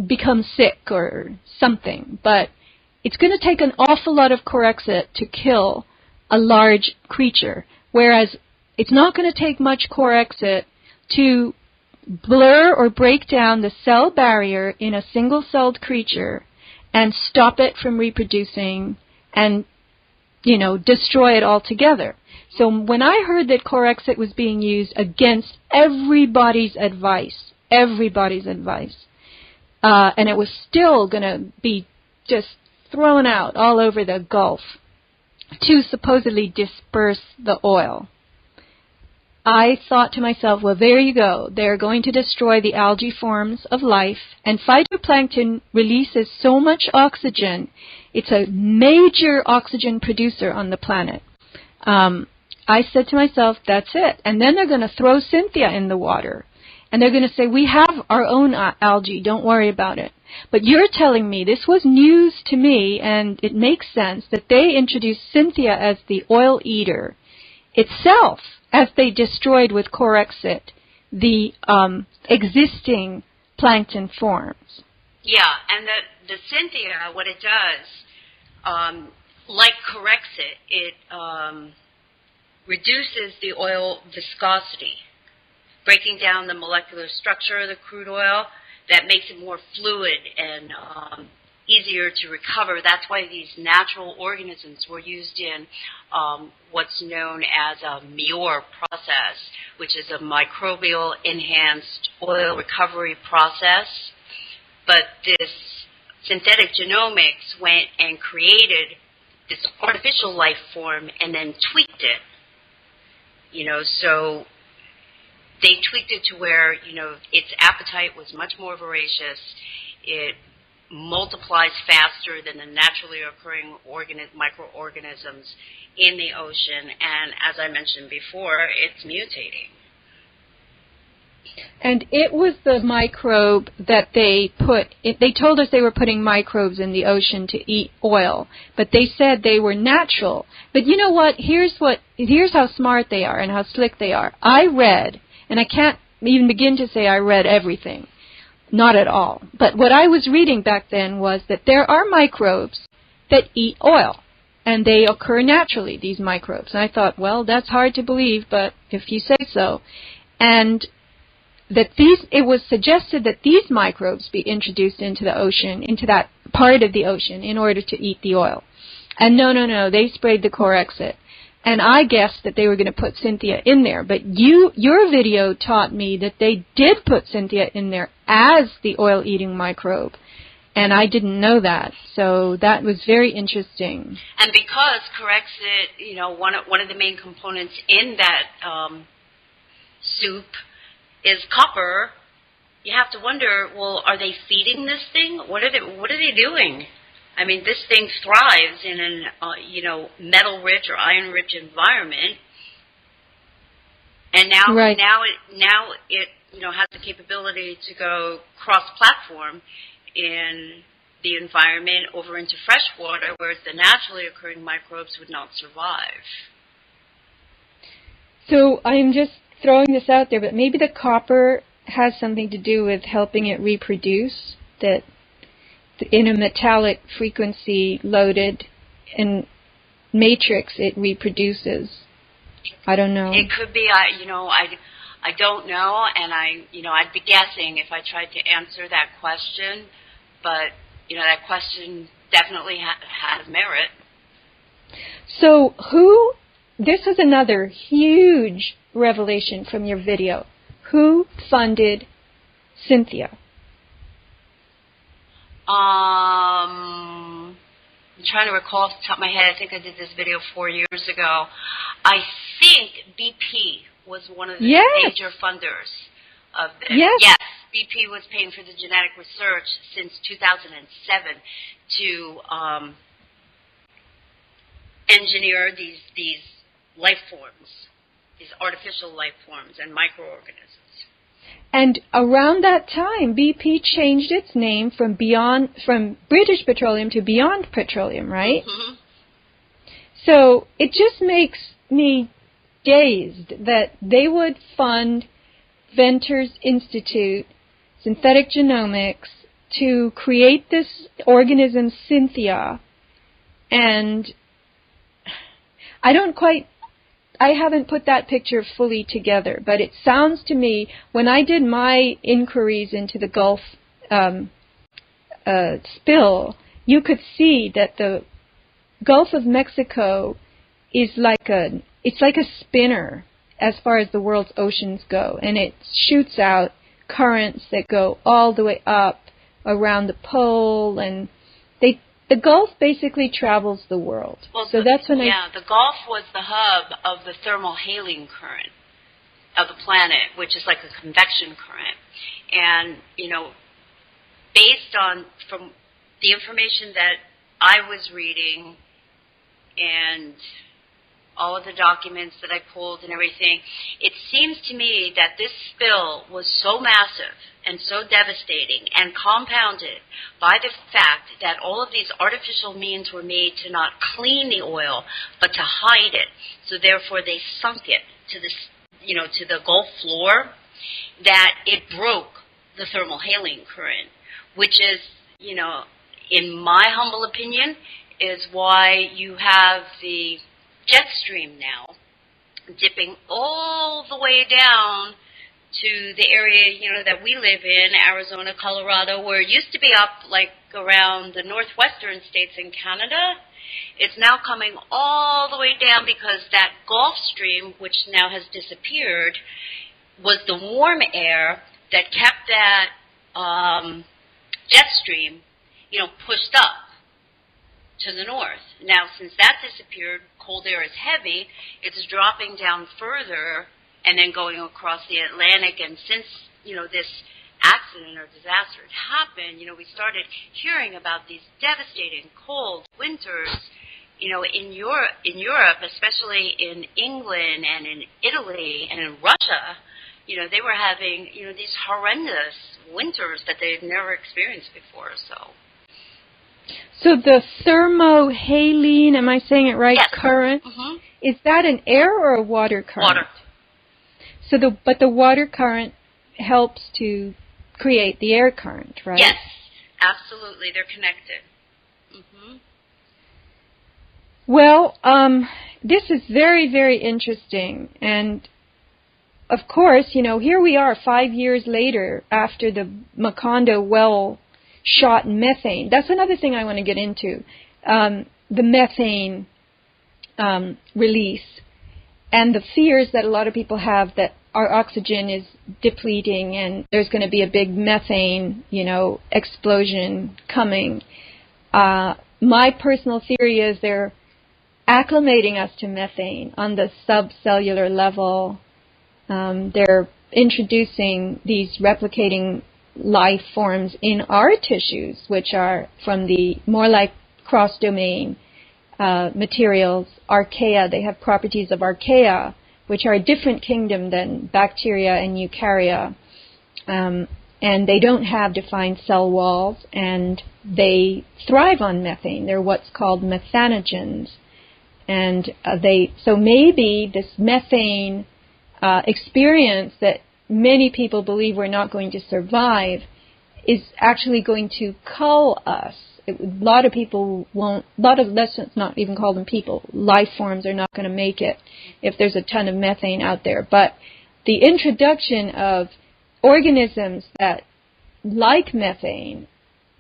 S1: become sick or something. But it's going to take an awful lot of Corexit to kill a large creature, whereas it's not going to take much Corexit to blur or break down the cell barrier in a single-celled creature and stop it from reproducing and, destroy it altogether. So when I heard that Corexit was being used against everybody's advice, and it was still going to be just thrown out all over the Gulf to supposedly disperse the oil, I thought to myself, well, there you go. They're going to destroy the algae forms of life, and phytoplankton releases so much oxygen. It's a major oxygen producer on the planet. I said to myself, that's it. And then they're going to throw Cynthia in the water, and they're going to say, we have our own algae, don't worry about it. But you're telling me, this was news to me, and it makes sense that they introduced Cynthia as the oil eater itself, as they destroyed with Corexit the existing plankton forms.
S2: Yeah, and the Cynthia, what it does, like Corexit, it reduces the oil viscosity, breaking down the molecular structure of the crude oil. That makes it more fluid and easier to recover. That's why these natural organisms were used in what's known as a MEOR process, which is a microbial enhanced oil recovery process. But this synthetic genomics went and created this artificial life form and then tweaked it. So they tweaked it to where, its appetite was much more voracious. It multiplies faster than the naturally occurring microorganisms in the ocean. And as I mentioned before, it's mutating.
S1: And it was the microbe that they told us they were putting microbes in the ocean to eat oil, but they said they were natural. But you know what? Here's how smart they are and how slick they are. I read, and I can't even begin to say I read everything. Not at all. But what I was reading back then was that there are microbes that eat oil, and they occur naturally, these microbes. And I thought, well, that's hard to believe, but if you say so. And it was suggested that these microbes be introduced into the ocean, into that part of the ocean, in order to eat the oil. And no, they sprayed the Corexit. And I guessed that they were going to put Cynthia in there. But your video taught me that they did put Cynthia in there as the oil-eating microbe. And I didn't know that. So that was very interesting.
S2: And because Corexit, one of the main components in that soup is copper, you have to wonder, well, are they feeding this thing? What are they doing? I mean, this thing thrives in an metal-rich or iron-rich environment, and now it has the capability to go cross-platform in the environment over into fresh water, whereas the naturally occurring microbes would not survive.
S1: So I'm just throwing this out there, but maybe the copper has something to do with helping it reproduce, that in a metallic frequency loaded and matrix it reproduces. I don't know.
S2: It could be. I don't know, and I'd be guessing if I tried to answer that question, but that question definitely has merit.
S1: So this is another huge revelation from your video. Who funded Cynthia?
S2: I'm trying to recall off the top of my head. I think I did this video 4 years ago. I think BP was one of the major funders of this. Yes, BP was paying for the genetic research since 2007 to engineer these life forms, these artificial life forms and microorganisms.
S1: And around that time, BP changed its name from British Petroleum to Beyond Petroleum, right? Mm-hmm. So it just makes me dazed that they would fund Venters Institute, Synthetic Genomics, to create this organism, Cynthia, and I haven't put that picture fully together, but it sounds to me, when I did my inquiries into the Gulf spill, you could see that the Gulf of Mexico is like a spinner as far as the world's oceans go, and it shoots out currents that go all the way up around the pole, and the Gulf basically travels the world.
S2: Well, so the Gulf was the hub of the thermohaline current of the planet, which is like a convection current. And, based on from the information that I was reading and all of the documents that I pulled and everything, it seems to me that this spill was so massive and so devastating and compounded by the fact that all of these artificial means were made to not clean the oil, but to hide it. So therefore they sunk it to the Gulf floor, that it broke the thermohaline current, which is, in my humble opinion, is why you have the jet stream now dipping all the way down to the area, that we live in, Arizona, Colorado, where it used to be up like around the northwestern states in Canada. It's now coming all the way down because that Gulf Stream, which now has disappeared, was the warm air that kept that jet stream, pushed up to the north. Now, since that disappeared, cold air is heavy, it's dropping down further and then going across the Atlantic. And since, this accident or disaster had happened, we started hearing about these devastating cold winters, in Europe, especially in England and in Italy and in Russia. They were having, these horrendous winters that they had never experienced before,
S1: So the thermohaline, am I saying it right,
S2: yes.
S1: current,
S2: mm-hmm.
S1: Is that an air or a water current?
S2: Water.
S1: So the water current helps to create the air current, right?
S2: Yes, absolutely. They're connected. Mm-hmm.
S1: Well, this is very, very interesting. And of course, here we are 5 years later after the Macondo well shot methane. That's another thing I want to get into, the methane release and the fears that a lot of people have that our oxygen is depleting and there's going to be a big methane, explosion coming. My personal theory is they're acclimating us to methane on the subcellular level. They're introducing these replicating life forms in our tissues, which are from the more like cross-domain materials, archaea. They have properties of archaea, which are a different kingdom than bacteria and eukarya. And they don't have defined cell walls, and they thrive on methane. They're what's called methanogens. And so maybe this methane experience that many people believe we're not going to survive is actually going to cull us. A lot of people won't, let's not even call them people, life forms are not going to make it if there's a ton of methane out there. But the introduction of organisms that like methane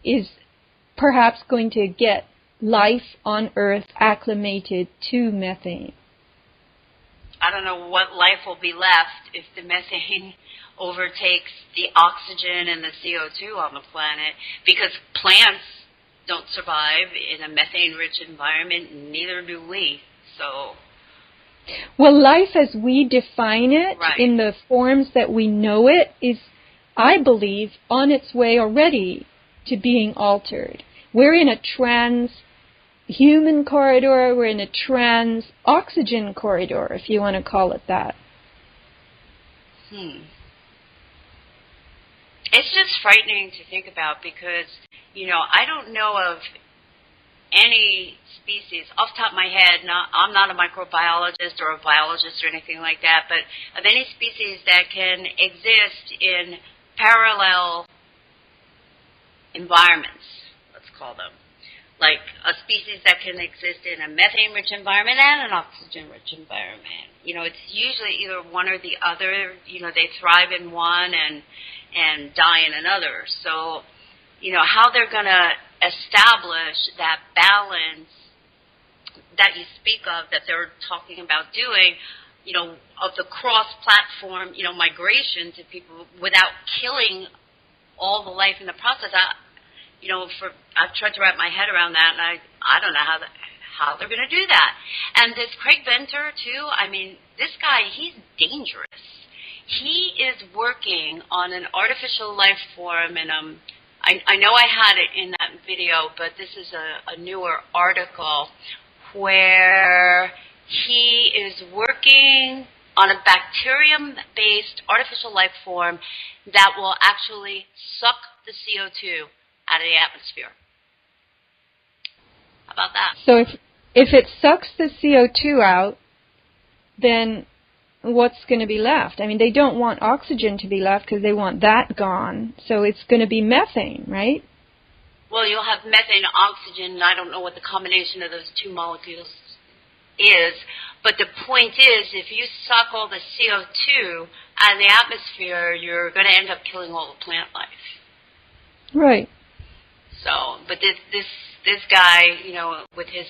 S1: is perhaps going to get life on Earth acclimated to methane.
S2: I don't know what life will be left if the methane overtakes the oxygen and the CO2 on the planet, because plants don't survive in a methane-rich environment, neither do we. So,
S1: well, life as we define it,
S2: right,
S1: in the forms that we know it, is, I believe, on its way already to being altered. We're in a trans-human corridor, we're in a trans-oxygen corridor, if you want to call it that.
S2: It's just frightening to think about because, I don't know of any species, off the top of my head, I'm not a microbiologist or a biologist or anything like that, but of any species that can exist in parallel environments, let's call them. Like a species that can exist in a methane-rich environment and an oxygen-rich environment. It's usually either one or the other. They thrive in one and die in another. So, how they're going to establish that balance that you speak of, that they're talking about doing, of the cross-platform, migration to people without killing all the life in the process. I've tried to wrap my head around that, and I don't know how they're going to do that. And this Craig Venter, too, this guy, he's dangerous. He is working on an artificial life form, and I know I had it in that video, but this is a newer article where he is working on a bacterium-based artificial life form that will actually suck the CO2 out of the atmosphere. How about that?
S1: So if it sucks the CO2 out, then what's going to be left? They don't want oxygen to be left because they want that gone. So it's going to be methane, right?
S2: Well, you'll have methane, oxygen, and I don't know what the combination of those two molecules is. But the point is, if you suck all the CO2 out of the atmosphere, you're going to end up killing all the plant life.
S1: Right.
S2: So, but this guy, with his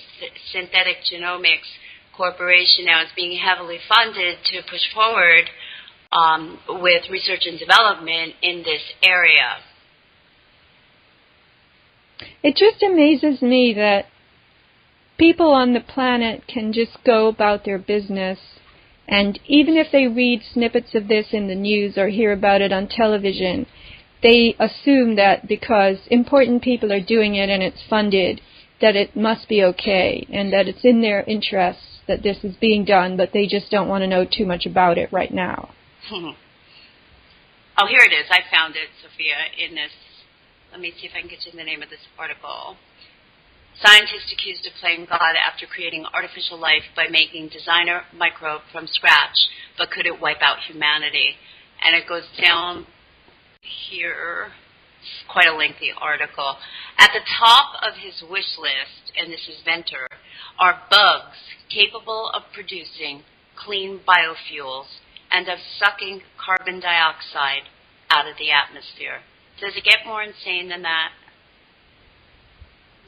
S2: synthetic genomics corporation now is being heavily funded to push forward with research and development in this area.
S1: It just amazes me that people on the planet can just go about their business, and even if they read snippets of this in the news or hear about it on television, they assume that because important people are doing it and it's funded, that it must be okay and that it's in their interests that this is being done, but they just don't want to know too much about it right now.
S2: Oh, here it is. I found it, Sophia, in this. Let me see if I can get you the name of this article. Scientists accused of playing God after creating artificial life by making designer microbe from scratch, but could it wipe out humanity? And it goes down here. It's quite a lengthy article. At the top of his wish list, and this is Venter, are bugs capable of producing clean biofuels and of sucking carbon dioxide out of the atmosphere. Does it get more insane than that?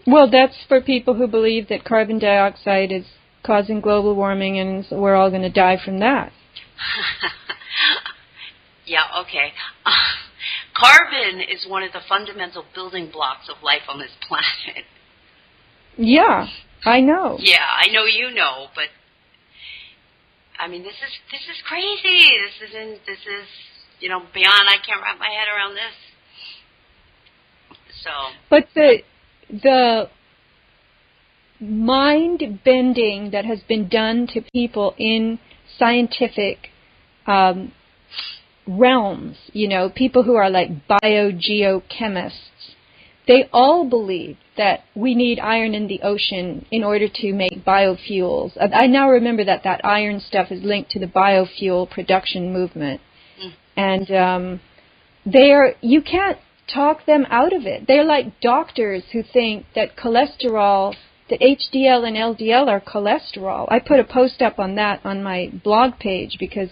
S1: Well, that's for people who believe that carbon dioxide is causing global warming and we're all going to die from that.
S2: Yeah, okay. Carbon is one of the fundamental building blocks of life on this planet.
S1: Yeah, I know.
S2: Yeah, I know you know, but I mean, this is crazy. This is beyond. I can't wrap my head around this. So.
S1: But the mind bending that has been done to people in scientific realms, people who are like biogeochemists, they all believe that we need iron in the ocean in order to make biofuels. I now remember that iron stuff is linked to the biofuel production movement. And you can't talk them out of it. They're like doctors who think that cholesterol, that HDL and LDL are cholesterol. I put a post up on that on my blog page because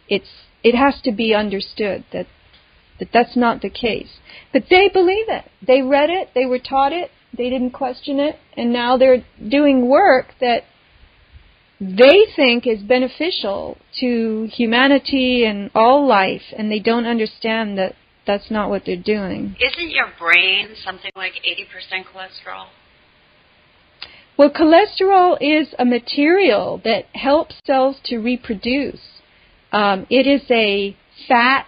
S1: it has to be understood that that's not the case. But they believe it. They read it. They were taught it. They didn't question it. And now they're doing work that they think is beneficial to humanity and all life, and they don't understand that that's not what they're doing.
S2: Isn't your brain something like 80% cholesterol?
S1: Well, cholesterol is a material that helps cells to reproduce. It is a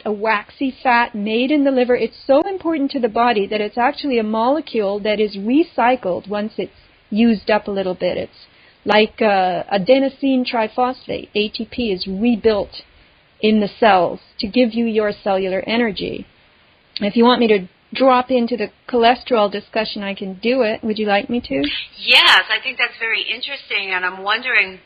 S1: waxy fat made in the liver. It's so important to the body that it's actually a molecule that is recycled once it's used up a little bit. It's like adenosine triphosphate, ATP, is rebuilt in the cells to give you your cellular energy. If you want me to drop into the cholesterol discussion, I can do it. Would you like me to?
S2: Yes, I think that's very interesting, and I'm wondering,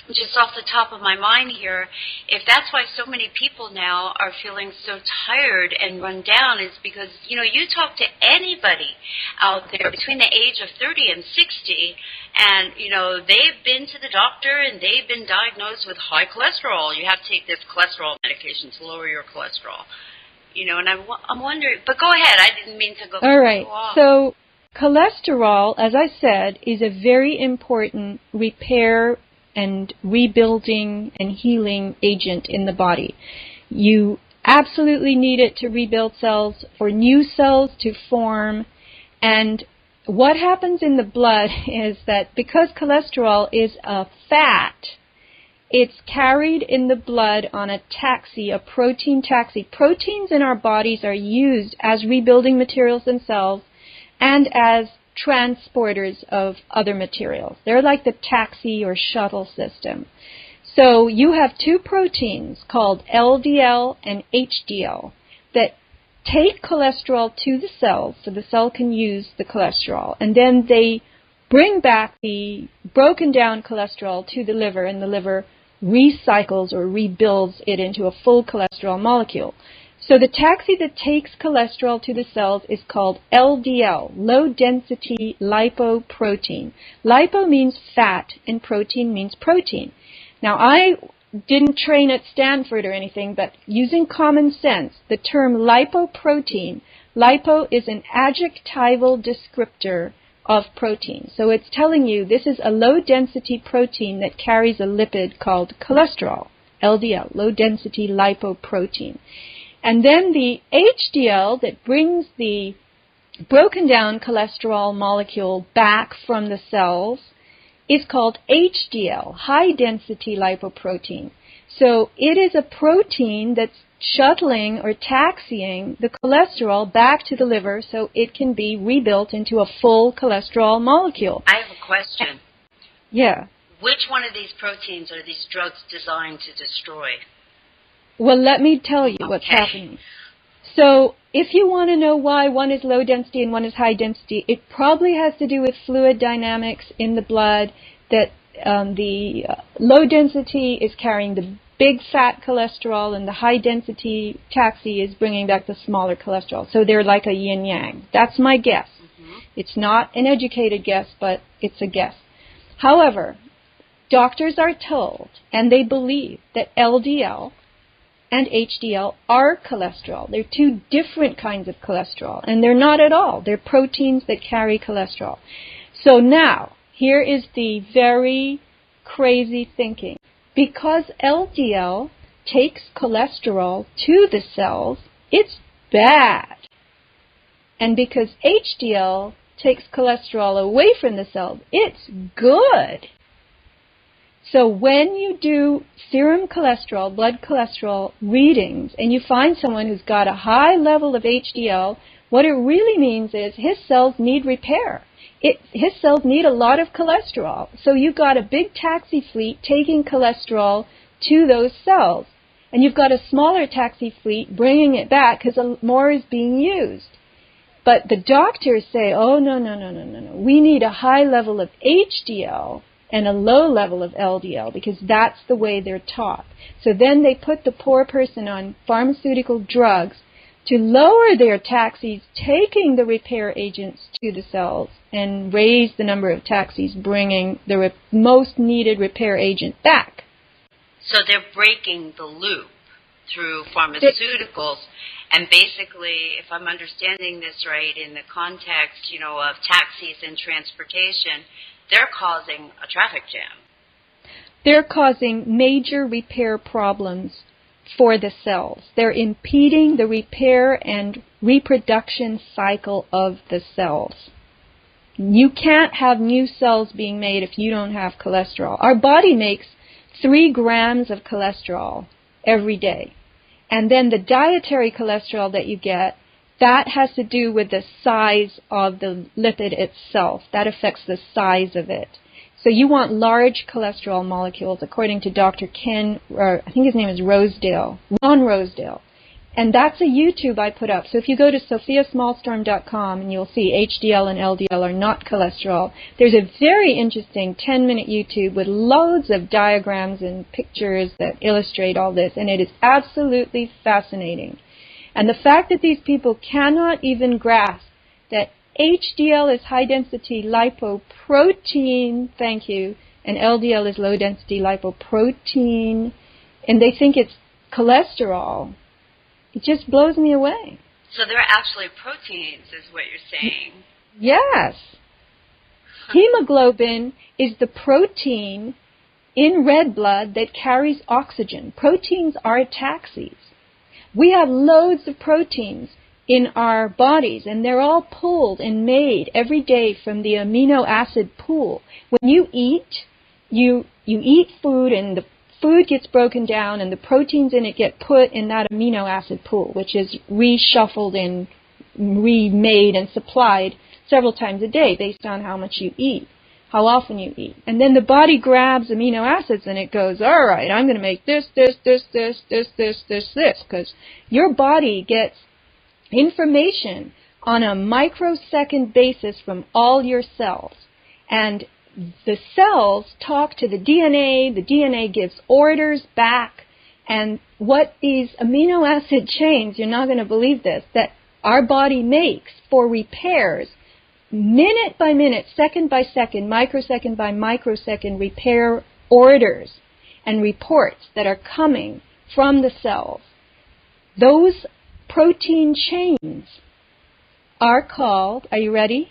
S2: just off the top of my mind here, if that's why so many people now are feeling so tired and run down, is because, you talk to anybody out there between the age of 30 and 60, and, they've been to the doctor and they've been diagnosed with high cholesterol. You have to take this cholesterol medication to lower your cholesterol. And I'm wondering, but go ahead. I didn't mean to go.
S1: All right.
S2: Off.
S1: So cholesterol, as I said, is a very important repair and rebuilding and healing agent in the body. You absolutely need it to rebuild cells, for new cells to form. And what happens in the blood is that because cholesterol is a fat, it's carried in the blood on a taxi, a protein taxi. Proteins in our bodies are used as rebuilding materials themselves and as transporters of other materials. They're like the taxi or shuttle system. So you have two proteins called LDL and HDL that take cholesterol to the cells so the cell can use the cholesterol, and then they bring back the broken down cholesterol to the liver, and the liver recycles or rebuilds it into a full cholesterol molecule. So the taxi that takes cholesterol to the cells is called LDL, low-density lipoprotein. Lipo means fat, and protein means protein. Now, I didn't train at Stanford or anything, but using common sense, the term lipoprotein, lipo is an adjectival descriptor of protein. So it's telling you this is a low-density protein that carries a lipid called cholesterol, LDL, low-density lipoprotein. And then the HDL that brings the broken down cholesterol molecule back from the cells is called HDL, high-density lipoprotein. So it is a protein that's shuttling or taxiing the cholesterol back to the liver so it can be rebuilt into a full cholesterol molecule.
S2: I have a question.
S1: Yeah.
S2: Which one of these proteins are these drugs designed to destroy?
S1: Well, let me tell you what's happening. So if you want to know why one is low density and one is high density, it probably has to do with fluid dynamics in the blood, that the low density is carrying the big fat cholesterol and the high density taxi is bringing back the smaller cholesterol. So they're like a yin-yang. That's my guess. Mm-hmm. It's not an educated guess, but it's a guess. However, doctors are told, and they believe, that LDL and HDL are cholesterol. They're two different kinds of cholesterol, and they're not at all. They're proteins that carry cholesterol. So now, here is the very crazy thinking. Because LDL takes cholesterol to the cells, it's bad. And because HDL takes cholesterol away from the cells, it's good. So when you do serum cholesterol, blood cholesterol readings, and you find someone who's got a high level of HDL, what it really means is his cells need repair. His cells need a lot of cholesterol. So you've got a big taxi fleet taking cholesterol to those cells. And you've got a smaller taxi fleet bringing it back because more is being used. But the doctors say, oh, no. We need a high level of HDL and a low level of LDL because that's the way they're taught. So then they put the poor person on pharmaceutical drugs to lower their taxis taking the repair agents to the cells and raise the number of taxis bringing the most needed repair agent back.
S2: So they're breaking the loop through pharmaceuticals. And basically, if I'm understanding this right, in the context, of taxis and transportation, they're causing a traffic jam.
S1: They're causing major repair problems for the cells. They're impeding the repair and reproduction cycle of the cells. You can't have new cells being made if you don't have cholesterol. Our body makes 3 grams of cholesterol every day. And then the dietary cholesterol that you get, that has to do with the size of the lipid itself. That affects the size of it. So you want large cholesterol molecules, according to Dr. Ken, or I think his name is Ron Rosedale. And that's a YouTube I put up. So if you go to sofiasmallstorm.com, and you'll see HDL and LDL are not cholesterol, there's a very interesting 10-minute YouTube with loads of diagrams and pictures that illustrate all this, and it is absolutely fascinating. And the fact that these people cannot even grasp that HDL is high-density lipoprotein, thank you, and LDL is low-density lipoprotein, and they think it's cholesterol, it just blows me away.
S2: So they're actually proteins, is what you're saying.
S1: Yes. Hemoglobin is the protein in red blood that carries oxygen. Proteins are taxis. We have loads of proteins in our bodies, and they're all pulled and made every day from the amino acid pool. When you eat, you eat food, and the food gets broken down, and the proteins in it get put in that amino acid pool, which is reshuffled and remade and supplied several times a day based on how much you eat, how often you eat. And then the body grabs amino acids and it goes, all right, I'm going to make this, because your body gets information on a microsecond basis from all your cells. And the cells talk to the DNA gives orders back, and what these amino acid chains, you're not going to believe this, that our body makes for repairs, minute by minute, second by second, microsecond by microsecond repair orders and reports that are coming from the cells. Those protein chains are called, are you ready?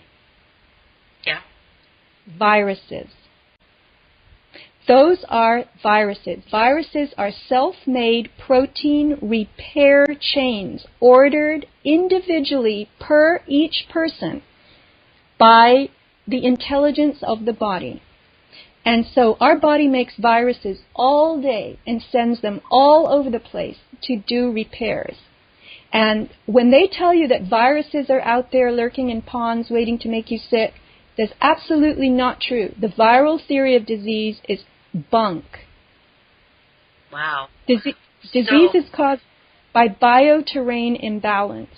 S2: Yeah.
S1: Viruses. Those are viruses. Viruses are self-made protein repair chains ordered individually per each person by the intelligence of the body. And so our body makes viruses all day and sends them all over the place to do repairs. And when they tell you that viruses are out there lurking in ponds waiting to make you sick, that's absolutely not true. The viral theory of disease is bunk.
S2: Wow.
S1: Disease is caused by bioterrain imbalance.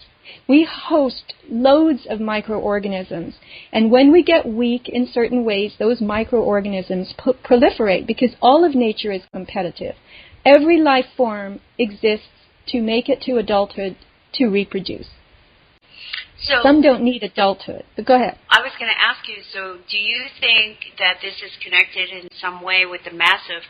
S1: We host loads of microorganisms, and when we get weak in certain ways, those microorganisms proliferate because all of nature is competitive. Every life form exists to make it to adulthood to reproduce.
S2: So,
S1: some don't need adulthood, but go ahead.
S2: I was going to ask you, so do you think that this is connected in some way with the massive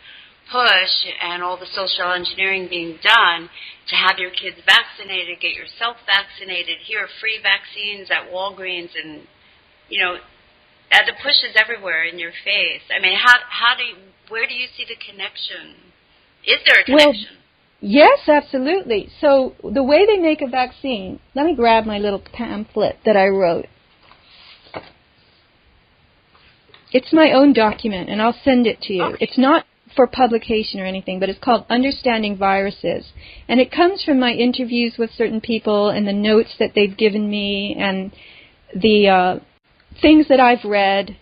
S2: push and all the social engineering being done to have your kids vaccinated, get yourself vaccinated. Here are free vaccines at Walgreens, and the push is everywhere in your face. I mean, where do you see the connection? Is there a connection?
S1: Well, yes, absolutely. So the way they make a vaccine, let me grab my little pamphlet that I wrote. It's my own document, and I'll send it to you. Okay. It's not for publication or anything, but it's called Understanding Viruses. And it comes from my interviews with certain people and the notes that they've given me and the things that I've read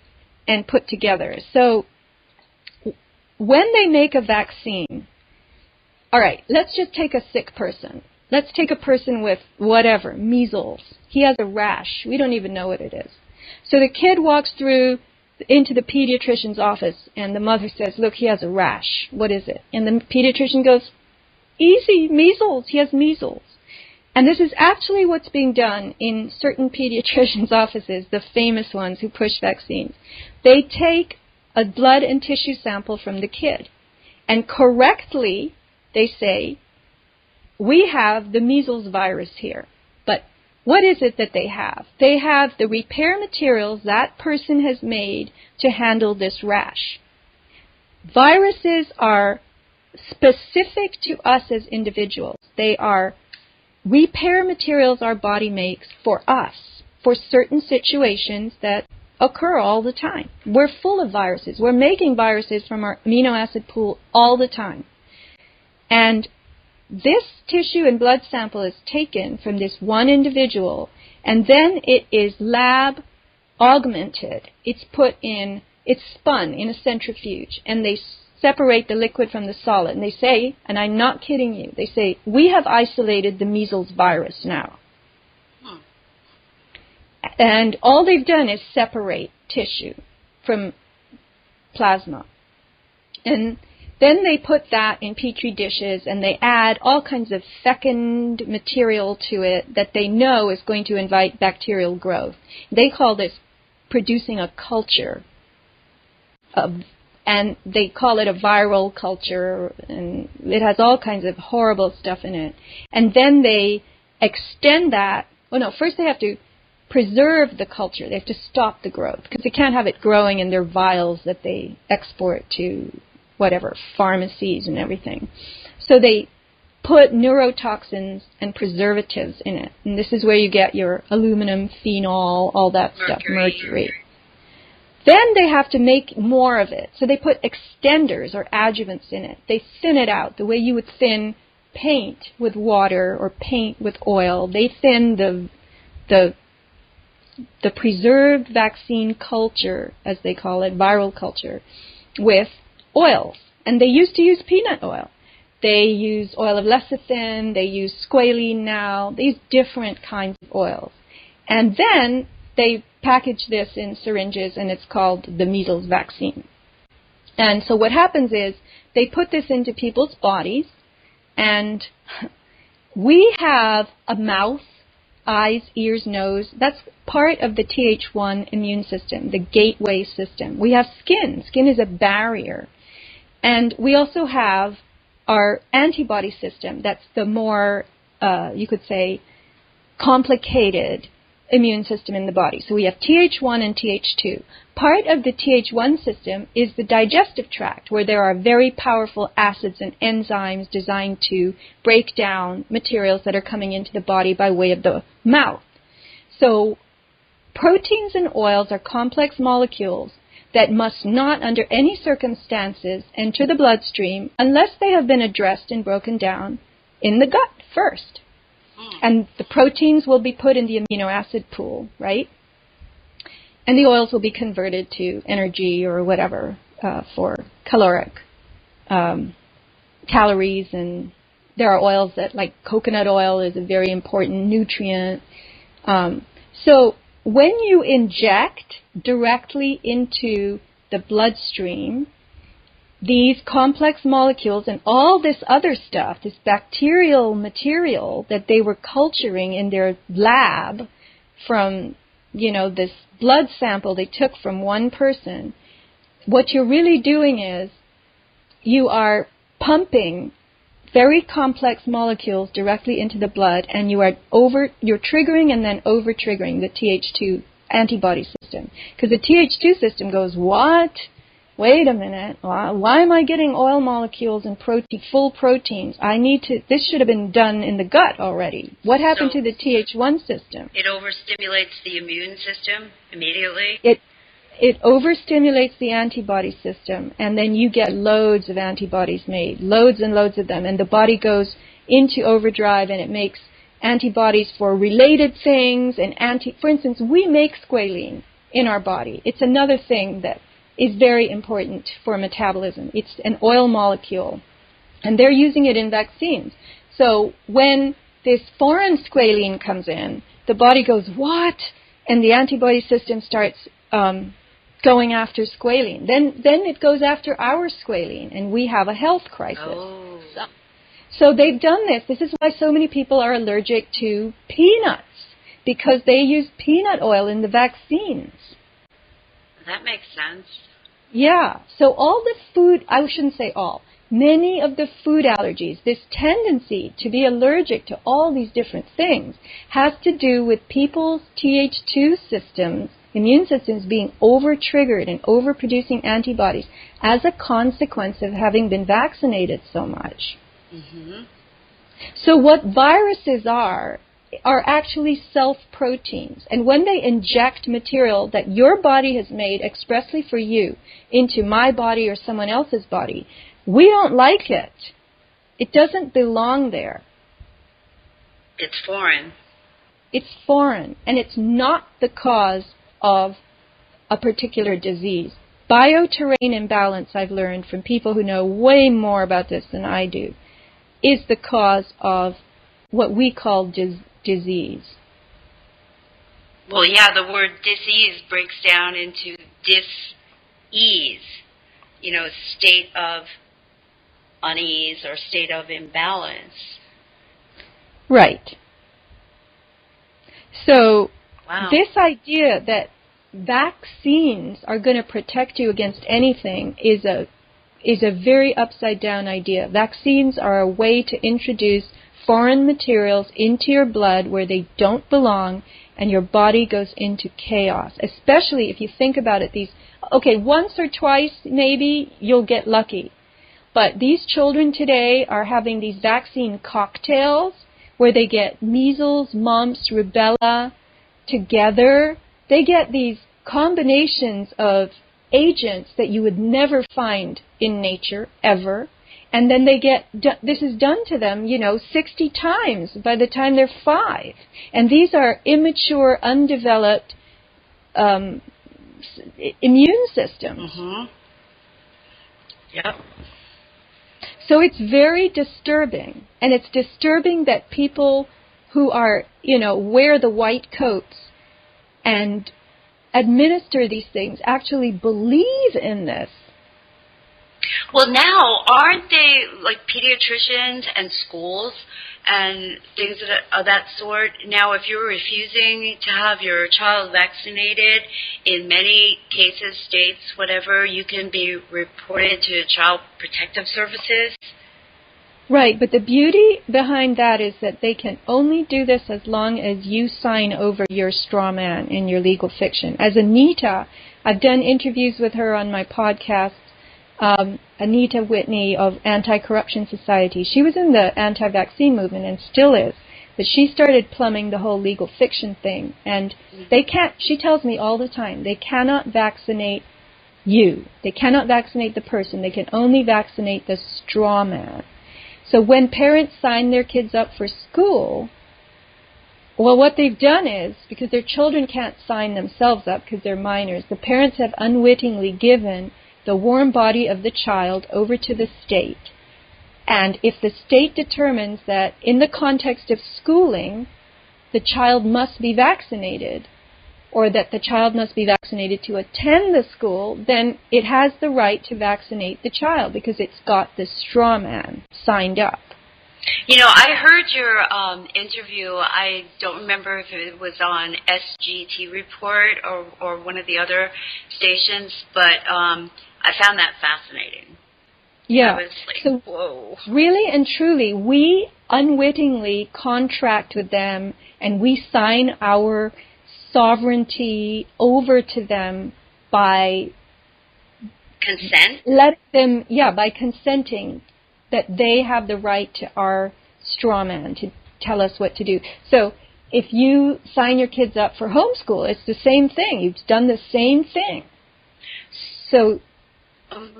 S1: and put together. So when they make a vaccine, all right, let's just take a sick person. Let's take a person with whatever, measles. He has a rash. We don't even know what it is. So the kid walks into the pediatrician's office, and the mother says, look, he has a rash. What is it? And the pediatrician goes, easy, measles. He has measles. And this is actually what's being done in certain pediatricians' offices, the famous ones who push vaccines. They take a blood and tissue sample from the kid, and correctly they say, we have the measles virus here. But what is it that they have? They have the repair materials that person has made to handle this rash. Viruses are specific to us as individuals. They are repair materials our body makes for us, for certain situations that occur all the time. We're full of viruses. We're making viruses from our amino acid pool all the time. And this tissue and blood sample is taken from this one individual, and then it is lab augmented. It's spun in a centrifuge, and they separate the liquid from the solid. And they say, and I'm not kidding you, they say, we have isolated the measles virus now. And all they've done is separate tissue from plasma. And then they put that in petri dishes, and they add all kinds of fecund material to it that they know is going to invite bacterial growth. They call this producing a culture, and they call it a viral culture, and it has all kinds of horrible stuff in it. And then they extend that. First they have to preserve the culture. They have to stop the growth, because they can't have it growing in their vials that they export to whatever, pharmacies and everything. So they put neurotoxins and preservatives in it. And this is where you get your aluminum, phenol, all that stuff, mercury. Then they have to make more of it. So they put extenders or adjuvants in it. They thin it out the way you would thin paint with water or paint with oil. They thin the preserved vaccine culture, as they call it, viral culture, with oils. And they used to use peanut oil. They use oil of lecithin. They use squalene now. These different kinds of oils. And then they package this in syringes, and it's called the measles vaccine. And so what happens is they put this into people's bodies, and we have a mouth, eyes, ears, nose. That's part of the Th1 immune system, the gateway system. We have skin. Skin is a barrier. And we also have our antibody system. That's the more, you could say, complicated immune system in the body. So we have Th1 and Th2. Part of the Th1 system is the digestive tract, where there are very powerful acids and enzymes designed to break down materials that are coming into the body by way of the mouth. So proteins and oils are complex molecules that must not, under any circumstances, enter the bloodstream unless they have been addressed and broken down in the gut first. And the proteins will be put in the amino acid pool, right? And the oils will be converted to energy or whatever for caloric calories. And there are oils that, like coconut oil, is a very important nutrient. So when you inject directly into the bloodstream these complex molecules and all this other stuff, this bacterial material that they were culturing in their lab from, this blood sample they took from one person, what you're really doing is you are pumping very complex molecules directly into the blood, and you're triggering and then over-triggering the Th2 antibody system. Because the Th2 system goes, what? Wait a minute. Why am I getting oil molecules and full proteins? This should have been done in the gut already. What happened to the Th1 system?
S2: It overstimulates the immune system immediately?
S1: It overstimulates the antibody system, and then you get loads of antibodies made, loads and loads of them, and the body goes into overdrive, and it makes antibodies for related things. For instance, we make squalene in our body. It's another thing that is very important for metabolism. It's an oil molecule, and they're using it in vaccines. So when this foreign squalene comes in, the body goes, what? And the antibody system starts going after squalene. Then it goes after our squalene, and we have a health crisis.
S2: Oh.
S1: So they've done this. This is why so many people are allergic to peanuts, because they use peanut oil in the vaccines.
S2: That makes sense.
S1: Yeah. So all the food, I shouldn't say all, many of the food allergies, this tendency to be allergic to all these different things, has to do with people's Th2 systems, immune systems, being over-triggered and over-producing antibodies as a consequence of having been vaccinated so much.
S2: Mm-hmm.
S1: So what viruses are actually self-proteins. And when they inject material that your body has made expressly for you into my body or someone else's body, we don't like it. It doesn't belong there.
S2: It's foreign.
S1: It's foreign, and it's not the cause of a particular disease. Bioterrain imbalance, I've learned from people who know way more about this than I do, is the cause of what we call disease.
S2: Well, yeah, the word disease breaks down into dis-ease, state of unease or state of imbalance.
S1: Right. So
S2: wow.
S1: This idea that vaccines are going to protect you against anything is a very upside down idea. Vaccines are a way to introduce foreign materials into your blood where they don't belong, and your body goes into chaos. Especially if you think about it, once or twice maybe you'll get lucky. But these children today are having these vaccine cocktails where they get measles, mumps, rubella together. They get these combinations of agents that you would never find in nature ever, and then this is done to them 60 times by the time they're 5, and these are immature, undeveloped immune systems.
S2: Mm-hmm. Yep.
S1: So it's very disturbing, and it's disturbing that people who are wear the white coats and administer these things actually believe in this.
S2: Well, now, aren't they like pediatricians and schools and things of that sort? Now, if you're refusing to have your child vaccinated, in many cases, states, whatever, you can be reported to Child Protective Services.
S1: Right, but the beauty behind that is that they can only do this as long as you sign over your straw man in your legal fiction. As Anita, I've done interviews with her on my podcast, Anita Whitney of Anti-Corruption Society. She was in the anti-vaccine movement and still is, but she started plumbing the whole legal fiction thing. And she tells me all the time, they cannot vaccinate you. They cannot vaccinate the person. They can only vaccinate the straw man. So when parents sign their kids up for school, well, what they've done is, because their children can't sign themselves up because they're minors, the parents have unwittingly given the warm body of the child over to the state. And if the state determines that in the context of schooling, the child must be vaccinated, or that the child must be vaccinated to attend the school, then it has the right to vaccinate the child because it's got the straw man signed up.
S2: I heard your interview. I don't remember if it was on SGT Report or one of the other stations, but I found that fascinating.
S1: Yeah.
S2: I was like,
S1: So
S2: whoa.
S1: really and truly, we unwittingly contract with them, and we sign our sovereignty over to them by
S2: Consent?
S1: by consenting that they have the right to our straw man to tell us what to do. So if you sign your kids up for homeschool, it's the same thing. You've done the same thing. So,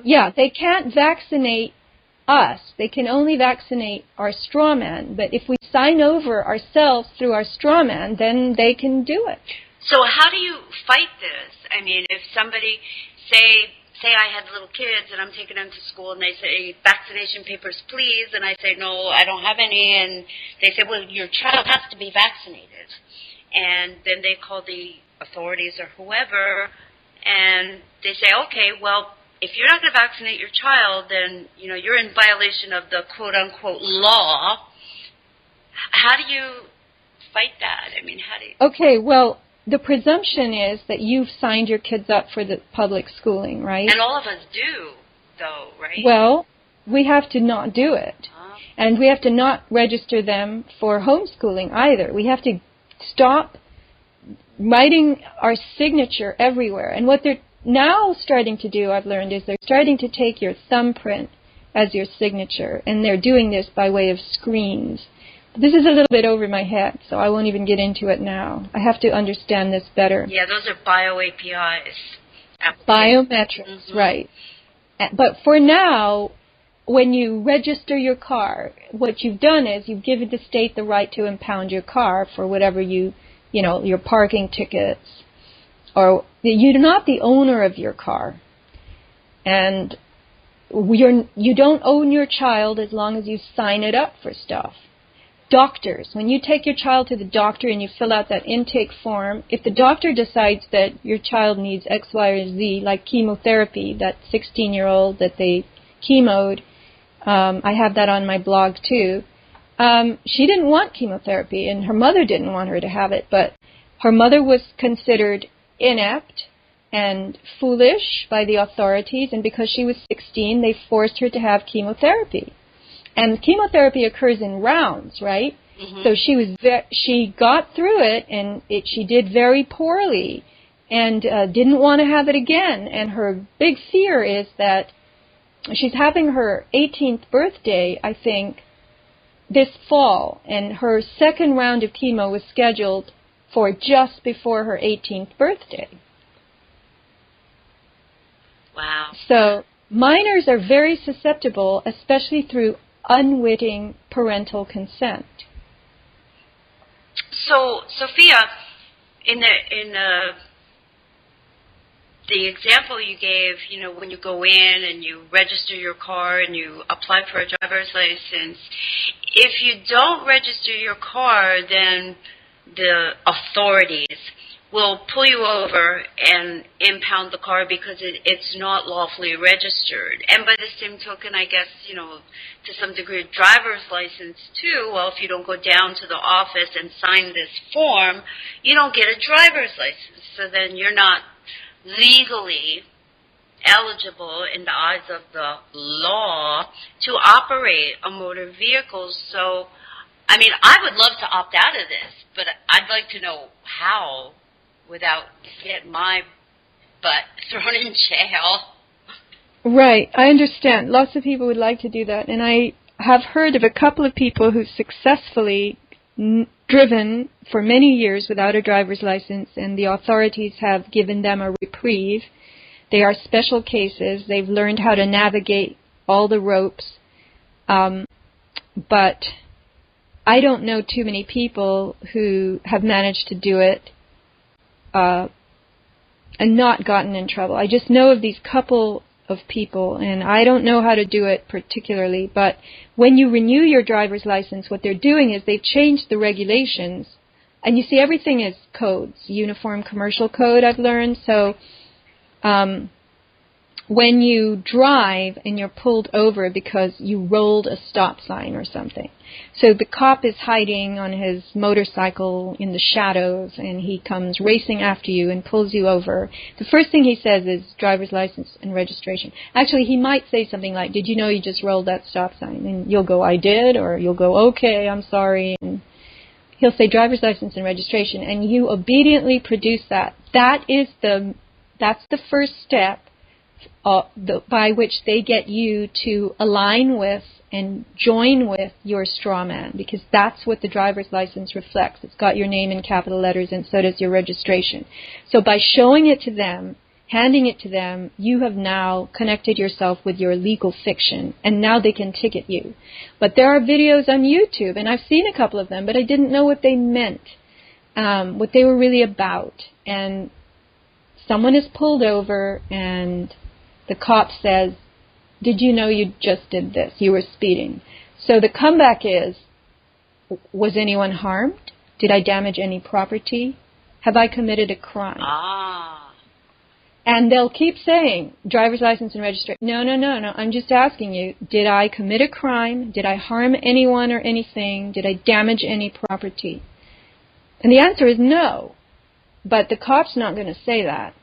S1: yeah, they can't vaccinate us. They can only vaccinate our straw man. But if we sign over ourselves through our straw man, then they can do it.
S2: So how do you fight this? I mean, if somebody, say I had little kids and I'm taking them to school and they say, vaccination papers, please, and I say, no, I don't have any, and they say, well, your child has to be vaccinated. And then they call the authorities or whoever, and they say, okay, well, if you're not going to vaccinate your child, then, you're in violation of the quote-unquote law. How do you fight that? I mean, how do you...
S1: Okay, well, the presumption is that you've signed your kids up for the public schooling, right?
S2: And all of us do, though, right?
S1: Well, we have to not do it. And we have to not register them for homeschooling either. We have to stop writing our signature everywhere. And what they're now starting to do, I've learned, is they're starting to take your thumbprint as your signature. And they're doing this by way of screens. This is a little bit over my head, so I won't even get into it now. I have to understand this better.
S2: Yeah, those are bio-APIs.
S1: Biometrics, right. But for now, when you register your car, what you've done is you've given the state the right to impound your car for whatever your parking tickets. Or you're not the owner of your car. And you don't own your child as long as you sign it up for stuff. Doctors, when you take your child to the doctor and you fill out that intake form, if the doctor decides that your child needs X, Y, or Z, like chemotherapy, that 16-year-old that they chemoed, I have that on my blog too, she didn't want chemotherapy and her mother didn't want her to have it, but her mother was considered inept and foolish by the authorities, and because she was 16, they forced her to have chemotherapy. And chemotherapy occurs in rounds, right? Mm-hmm. So she got through it, and she did very poorly, and didn't want to have it again. And her big fear is that she's having her 18th birthday, I think, this fall, and her second round of chemo was scheduled for just before her 18th birthday.
S2: Wow.
S1: So minors are very susceptible, especially through unwitting parental consent.
S2: So, Sophia, in the example you gave, when you go in and you register your car and you apply for a driver's license, if you don't register your car, then the authorities will pull you over and impound the car because it's not lawfully registered. And by the same token, I guess, to some degree, driver's license too. Well, if you don't go down to the office and sign this form, you don't get a driver's license. So then you're not legally eligible in the eyes of the law to operate a motor vehicle. So, I mean, I would love to opt out of this, but I'd like to know how without getting my butt thrown in jail.
S1: Right, I understand. Lots of people would like to do that, and I have heard of a couple of people who've successfully driven for many years without a driver's license, and the authorities have given them a reprieve. They are special cases. They've learned how to navigate all the ropes, but I don't know too many people who have managed to do it and not gotten in trouble. I just know of these couple of people, and I don't know how to do it particularly, but when you renew your driver's license, what they're doing is they've changed the regulations, and you see everything is codes, Uniform Commercial Code, I've learned. So when you drive and you're pulled over because you rolled a stop sign or something. So the cop is hiding on his motorcycle in the shadows, and he comes racing after you and pulls you over. The first thing he says is driver's license and registration. Actually, he might say something like, did you know you just rolled that stop sign? And you'll go, I did, or you'll go, okay, I'm sorry. And he'll say driver's license and registration, and you obediently produce that. That's the first step by which they get you to align with and join with your straw man, because that's what the driver's license reflects. It's got your name in capital letters, and so does your registration. So by showing it to them, handing it to them, you have now connected yourself with your legal fiction, and now they can ticket you. But there are videos on YouTube, and I've seen a couple of them, but I didn't know what they meant, what they were really about. And someone is pulled over, and the cop says, did you know you just did this? You were speeding. So the comeback is, was anyone harmed? Did I damage any property? Have I committed a crime? And they'll keep saying, driver's license and registration. No. I'm just asking you, did I commit a crime? Did I harm anyone or anything? Did I damage any property? And the answer is no. But the cop's not going to say that.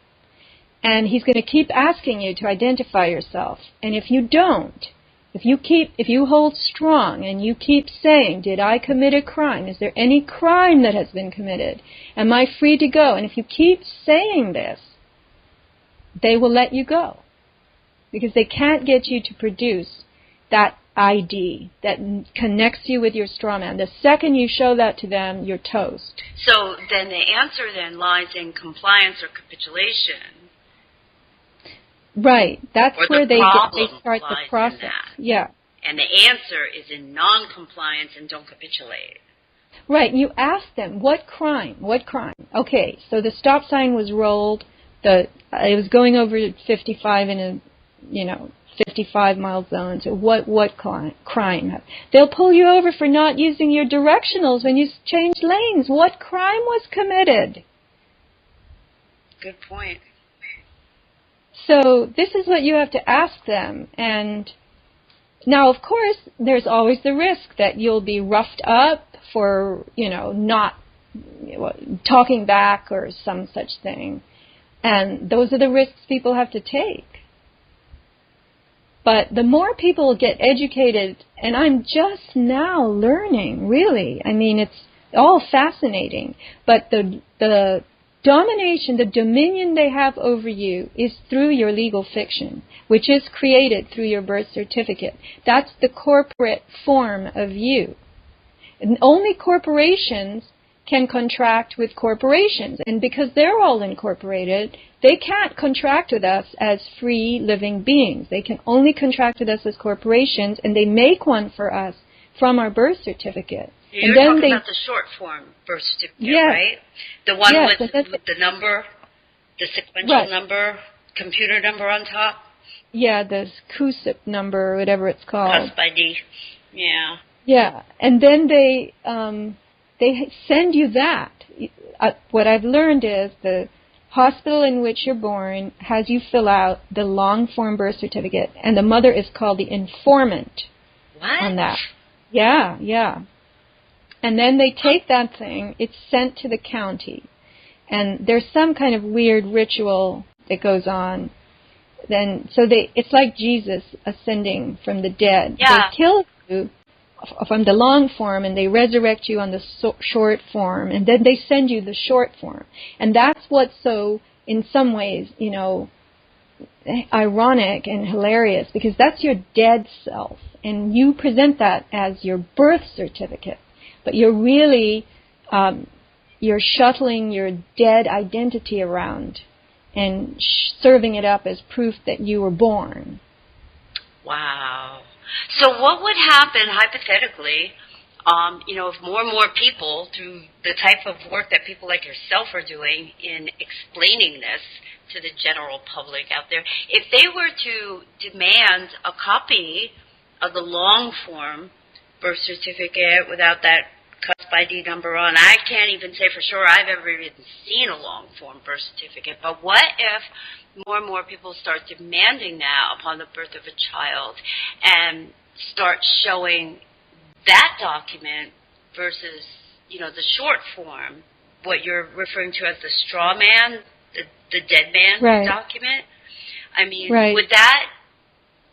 S1: And he's going to keep asking you to identify yourself. And if you don't, if you hold strong and you keep saying, did I commit a crime? Is there any crime that has been committed? Am I free to go? And if you keep saying this, they will let you go. Because they can't get you to produce that ID that connects you with your straw man. The second you show that to them, you're toast.
S2: So then the answer then lies in compliance or capitulation.
S1: Right. That's where they start the process. Yeah.
S2: And the answer is in non-compliance and don't capitulate.
S1: Right. You ask them, what crime? What crime? Okay, so the stop sign was rolled. It was going over 55 in a, 55-mile zone. So what crime? They'll pull you over for not using your directionals when you change lanes. What crime was committed?
S2: Good point.
S1: So this is what you have to ask them. And now, of course, there's always the risk that you'll be roughed up for, not talking back or some such thing. And those are the risks people have to take. But the more people get educated, and I'm just now learning, really. I mean, it's all fascinating. But the domination, the dominion they have over you is through your legal fiction, which is created through your birth certificate. That's the corporate form of you. And only corporations can contract with corporations. And because they're all incorporated, they can't contract with us as free living beings. They can only contract with us as corporations, and they make one for us from our birth certificate.
S2: You're talking about the short form birth certificate, right? The one with the number, the sequential number, computer number on top?
S1: Yeah, the CUSIP number, or whatever it's called.
S2: Cusp ID, yeah.
S1: Yeah, and then they send you that. What I've learned is the hospital in which you're born has you fill out the long form birth certificate, and the mother is called the informant on that. Yeah. And then they take that thing, it's sent to the county, and there's some kind of weird ritual that goes on. It's like Jesus ascending from the dead.
S2: Yeah.
S1: They kill you from the long form, and they resurrect you on the short form, and then they send you the short form. And that's what's so, in some ways, ironic and hilarious, because that's your dead self, and you present that as your birth certificate. But you're really, you're shuttling your dead identity around and serving it up as proof that you were born.
S2: Wow. So what would happen, hypothetically, if more and more people, through the type of work that people like yourself are doing in explaining this to the general public out there, if they were to demand a copy of the long form birth certificate without that cusp ID number on. I can't even say for sure I've ever even seen a long-form birth certificate. But what if more and more people start demanding that upon the birth of a child and start showing that document versus, the short form, what you're referring to as the straw man, the dead man document? I mean, would that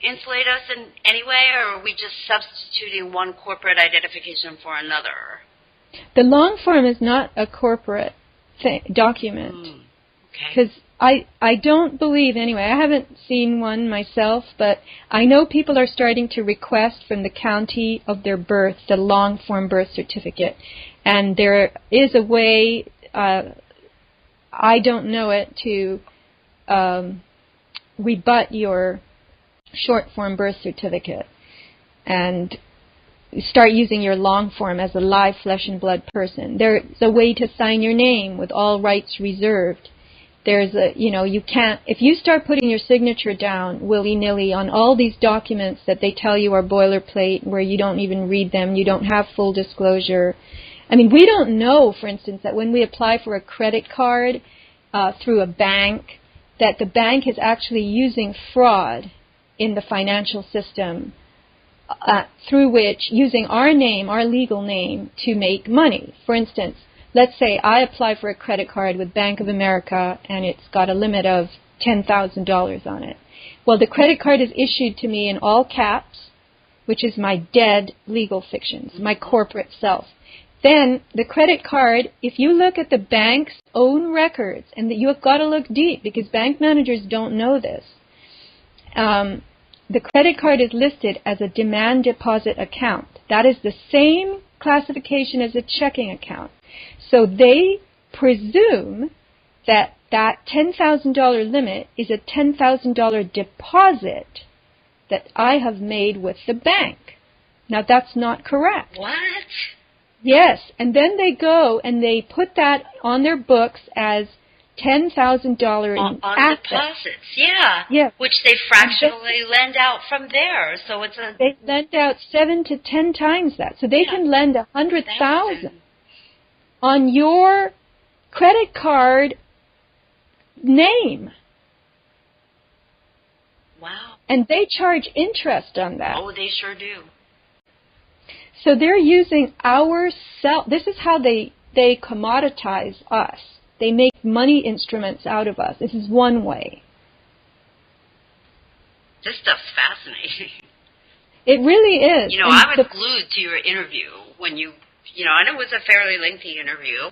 S2: insulate us in any way, or are we just substituting one corporate identification for another?
S1: The long form is not a corporate document. Because I don't believe, anyway, I haven't seen one myself, but I know people are starting to request from the county of their birth the long form birth certificate. And there is a way, I don't know it, to rebut your short form birth certificate and start using your long form as a live flesh and blood person. There's a way to sign your name with all rights reserved. There's you can't, if you start putting your signature down willy-nilly on all these documents that they tell you are boilerplate, where you don't even read them, you don't have full disclosure. I mean, we don't know, for instance, that when we apply for a credit card through a bank, that the bank is actually using fraud in the financial system through which, using our name, our legal name, to make money. For instance, let's say I apply for a credit card with Bank of America and it's got a limit of $10,000 on it. Well, the credit card is issued to me in all caps, which is my dead legal fictions, my corporate self. Then the credit card, if you look at the bank's own records, and you have got to look deep because bank managers don't know this, the credit card is listed as a demand deposit account. That is the same classification as a checking account. So they presume that that $10,000 limit is a $10,000 deposit that I have made with the bank. Now, that's not correct.
S2: What?
S1: Yes, and then they go and they put that on their books as $10,000 in assets.
S2: Deposits, yeah.
S1: Yeah.
S2: Which they fractionally lend out from there. So it's
S1: they lend out 7 to 10 times that. So they can lend $100,000 on your credit card name.
S2: Wow.
S1: And they charge interest on that.
S2: Oh, they sure do.
S1: So they're using our this is how they commoditize us. They make money instruments out of us. This is one way.
S2: This stuff's fascinating.
S1: It really is.
S2: I was glued to your interview when I know it was a fairly lengthy interview,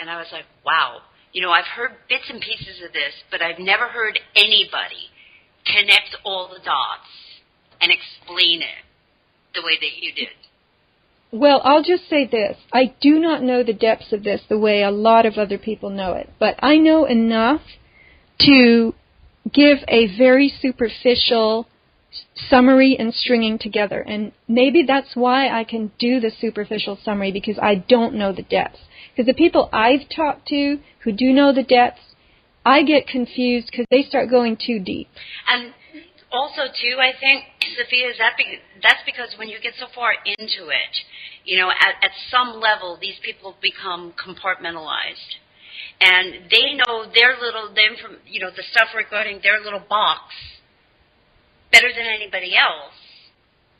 S2: and I was like, wow. I've heard bits and pieces of this, but I've never heard anybody connect all the dots and explain it the way that you did.
S1: Well, I'll just say this. I do not know the depths of this the way a lot of other people know it, but I know enough to give a very superficial summary and stringing together. And maybe that's why I can do the superficial summary, because I don't know the depths. Because the people I've talked to who do know the depths, I get confused because they start going too deep.
S2: And also, too, I think, Sophia, that's because when you get so far into it, at some level, these people become compartmentalized. And they know the stuff regarding their little box better than anybody else,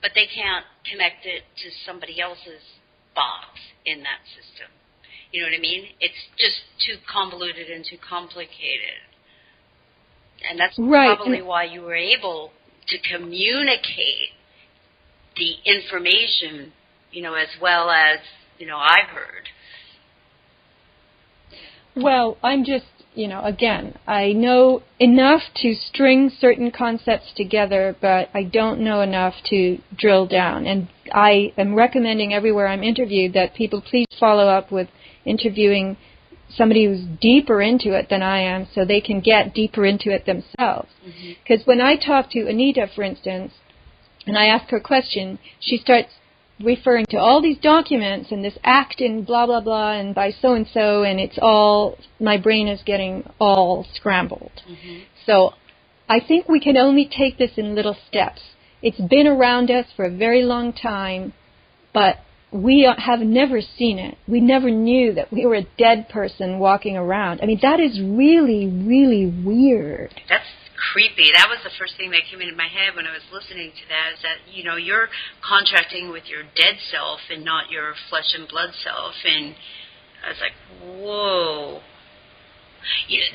S2: but they can't connect it to somebody else's box in that system. You know what I mean? It's just too convoluted and too complicated. And that's probably why you were able to communicate the information, as well as, I've heard.
S1: Well, I'm just, again, I know enough to string certain concepts together, but I don't know enough to drill down. And I am recommending everywhere I'm interviewed that people please follow up with interviewing somebody who's deeper into it than I am, so they can get deeper into it themselves. Because when I talk to Anita, for instance, and I ask her a question, she starts referring to all these documents and this act in blah, blah, blah, and by so-and-so, and it's all, my brain is getting all scrambled. So I think we can only take this in little steps. It's been around us for a very long time, but we have never seen it. We never knew that we were a dead person walking around. I mean, that is really, really weird.
S2: That's creepy. That was the first thing that came into my head when I was listening to that, is that, you know, you're contracting with your dead self and not your flesh and blood self. And I was like, whoa.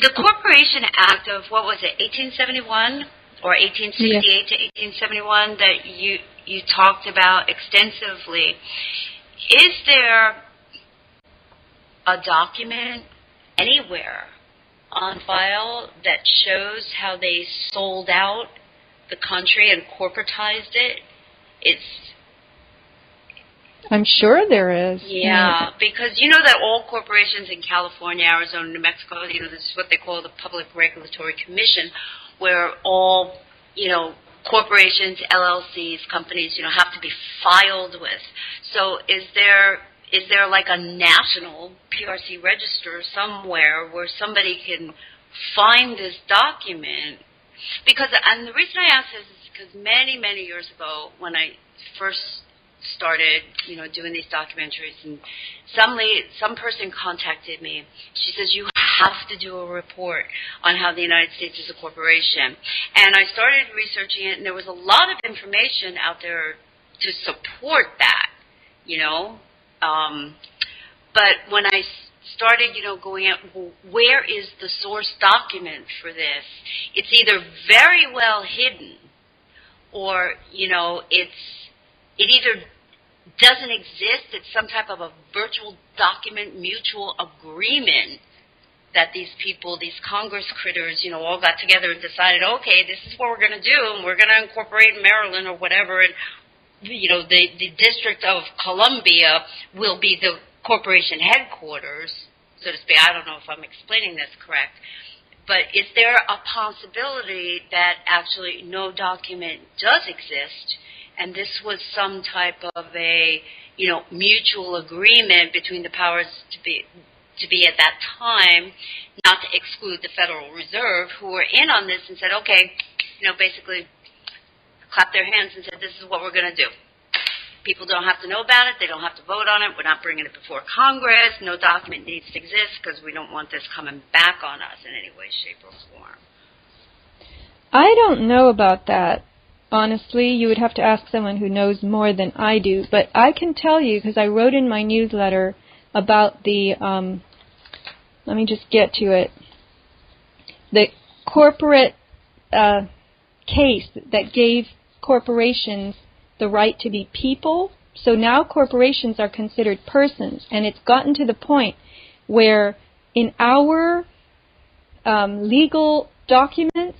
S2: The Corporation Act of, what was it, 1871 or 1868 to 1871 that you talked about extensively. Is there a document anywhere on file that shows how they sold out the country and corporatized it?
S1: I'm sure there is.
S2: Yeah, because you know that all corporations in California, Arizona, New Mexico, you know, this is what they call the Public Regulatory Commission, where all, you know, corporations, LLCs, companies, you know, have to be filed with. So is there like a national PRC register somewhere where somebody can find this document? Because, and the reason I ask this is because many, many years ago, when I first started, you know, doing these documentaries, and some person contacted me. She says, you have to do a report on how the United States is a corporation. And I started researching it, and there was a lot of information out there to support that, you know. But when I started, you know, going out, well, where is the source document for this? It's either very well hidden, or, you know, it either doesn't exist. It's some type of a virtual document, mutual agreement that these people, these Congress critters, you know, all got together and decided, okay, this is what we're going to do, and we're going to incorporate Maryland or whatever, and, you know, the District of Columbia will be the corporation headquarters, so to speak. I don't know if I'm explaining this correct. But is there a possibility that actually no document does exist, and this was some type of a, you know, mutual agreement between the powers to be at that time, not to exclude the Federal Reserve, who were in on this and said, okay, you know, basically clapped their hands and said, this is what we're going to do. People don't have to know about it. They don't have to vote on it. We're not bringing it before Congress. No document needs to exist because we don't want this coming back on us in any way, shape, or form.
S1: I don't know about that. Honestly, you would have to ask someone who knows more than I do. But I can tell you, because I wrote in my newsletter about the, let me just get to it, the corporate case that gave corporations the right to be people. So now corporations are considered persons, and it's gotten to the point where in our legal documents,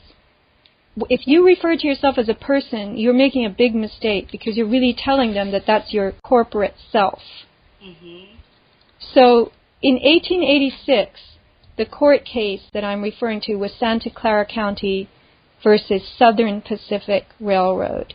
S1: if you refer to yourself as a person, you're making a big mistake, because you're really telling them that that's your corporate self. Mm-hmm. So in 1886, the court case that I'm referring to was Santa Clara County versus Southern Pacific Railroad.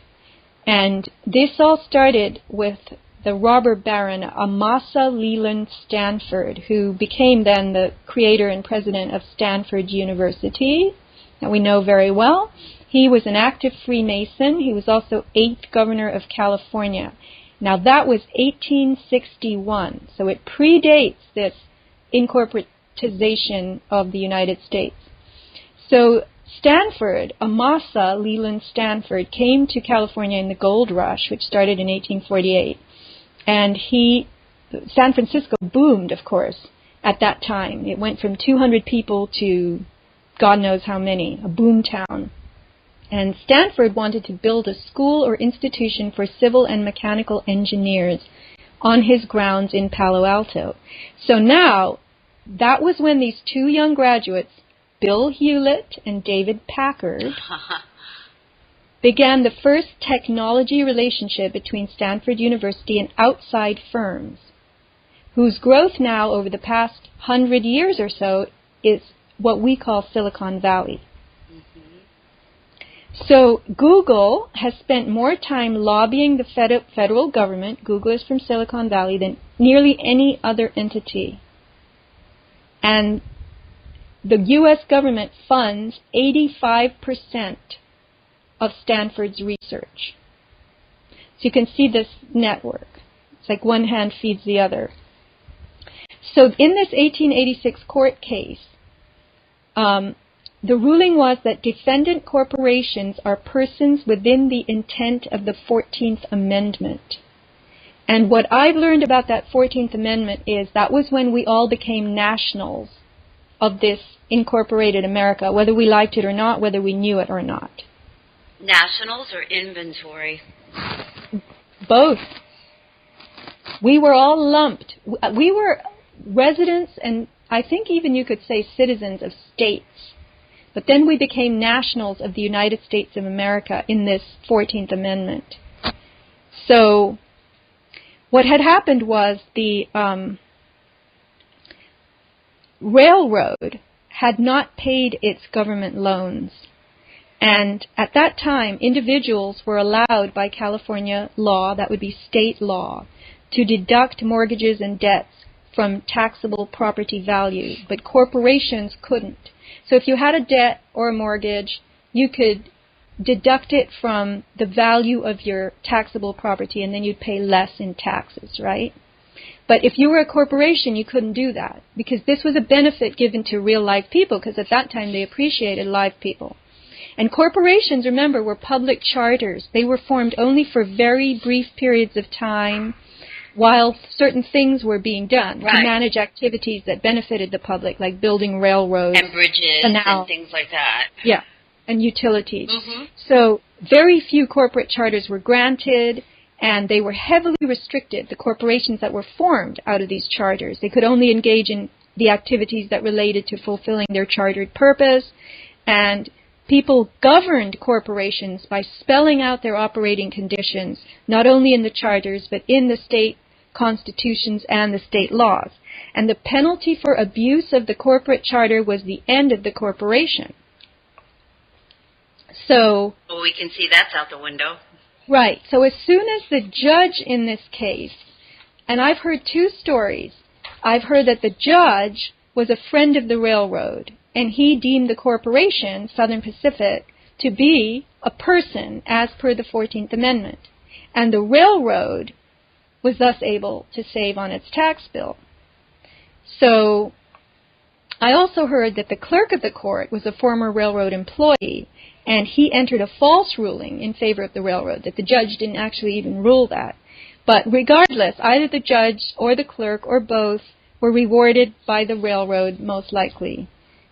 S1: And this all started with the robber baron Amasa Leland Stanford, who became then the creator and president of Stanford University, that we know very well. He was an active Freemason. He was also 8th governor of California. Now that was 1861, so it predates this incorporatization of the United States. So Stanford, Amasa Leland Stanford, came to California in the gold rush, which started in 1848. And San Francisco boomed, of course, at that time. It went from 200 people to God knows how many, a boom town. And Stanford wanted to build a school or institution for civil and mechanical engineers on his grounds in Palo Alto. So now, that was when these two young graduates, Bill Hewlett and David Packard, began the first technology relationship between Stanford University and outside firms, whose growth now over the past 100 years or so is what we call Silicon Valley. Mm-hmm. So Google has spent more time lobbying the federal government, Google is from Silicon Valley, than nearly any other entity. And the U.S. government funds 85% of Stanford's research. So you can see this network. It's like one hand feeds the other. So in this 1886 court case, the ruling was that defendant corporations are persons within the intent of the 14th Amendment. And what I've learned about that 14th Amendment is that was when we all became nationals of this incorporated America, whether we liked it or not, whether we knew it or not.
S2: Nationals or inventory?
S1: Both. We were all lumped. We were residents, and I think even you could say citizens of states. But then we became nationals of the United States of America in this 14th Amendment. So what had happened was the railroad had not paid its government loans. And at that time, individuals were allowed by California law, that would be state law, to deduct mortgages and debts from taxable property value, but corporations couldn't. So if you had a debt or a mortgage, you could deduct it from the value of your taxable property, and then you'd pay less in taxes, right? But if you were a corporation, you couldn't do that, because this was a benefit given to real live people, because at that time they appreciated live people. And corporations, remember, were public charters. They were formed only for very brief periods of time while certain things were being done to manage activities that benefited the public, like building railroads.
S2: And bridges and things like that.
S1: Yeah, and utilities.
S2: Mm-hmm.
S1: So very few corporate charters were granted, and they were heavily restricted, the corporations that were formed out of these charters. They could only engage in the activities that related to fulfilling their chartered purpose, and people governed corporations by spelling out their operating conditions, not only in the charters, but in the state constitutions and the state laws. And the penalty for abuse of the corporate charter was the end of the corporation. So,
S2: well, we can see that's out the window.
S1: Right. So as soon as the judge in this case, and I've heard two stories. I've heard that the judge was a friend of the railroad, and he deemed the corporation, Southern Pacific, to be a person as per the 14th Amendment. And the railroad was thus able to save on its tax bill. So I also heard that the clerk of the court was a former railroad employee, and he entered a false ruling in favor of the railroad, that the judge didn't actually even rule that. But regardless, either the judge or the clerk or both were rewarded by the railroad, most likely.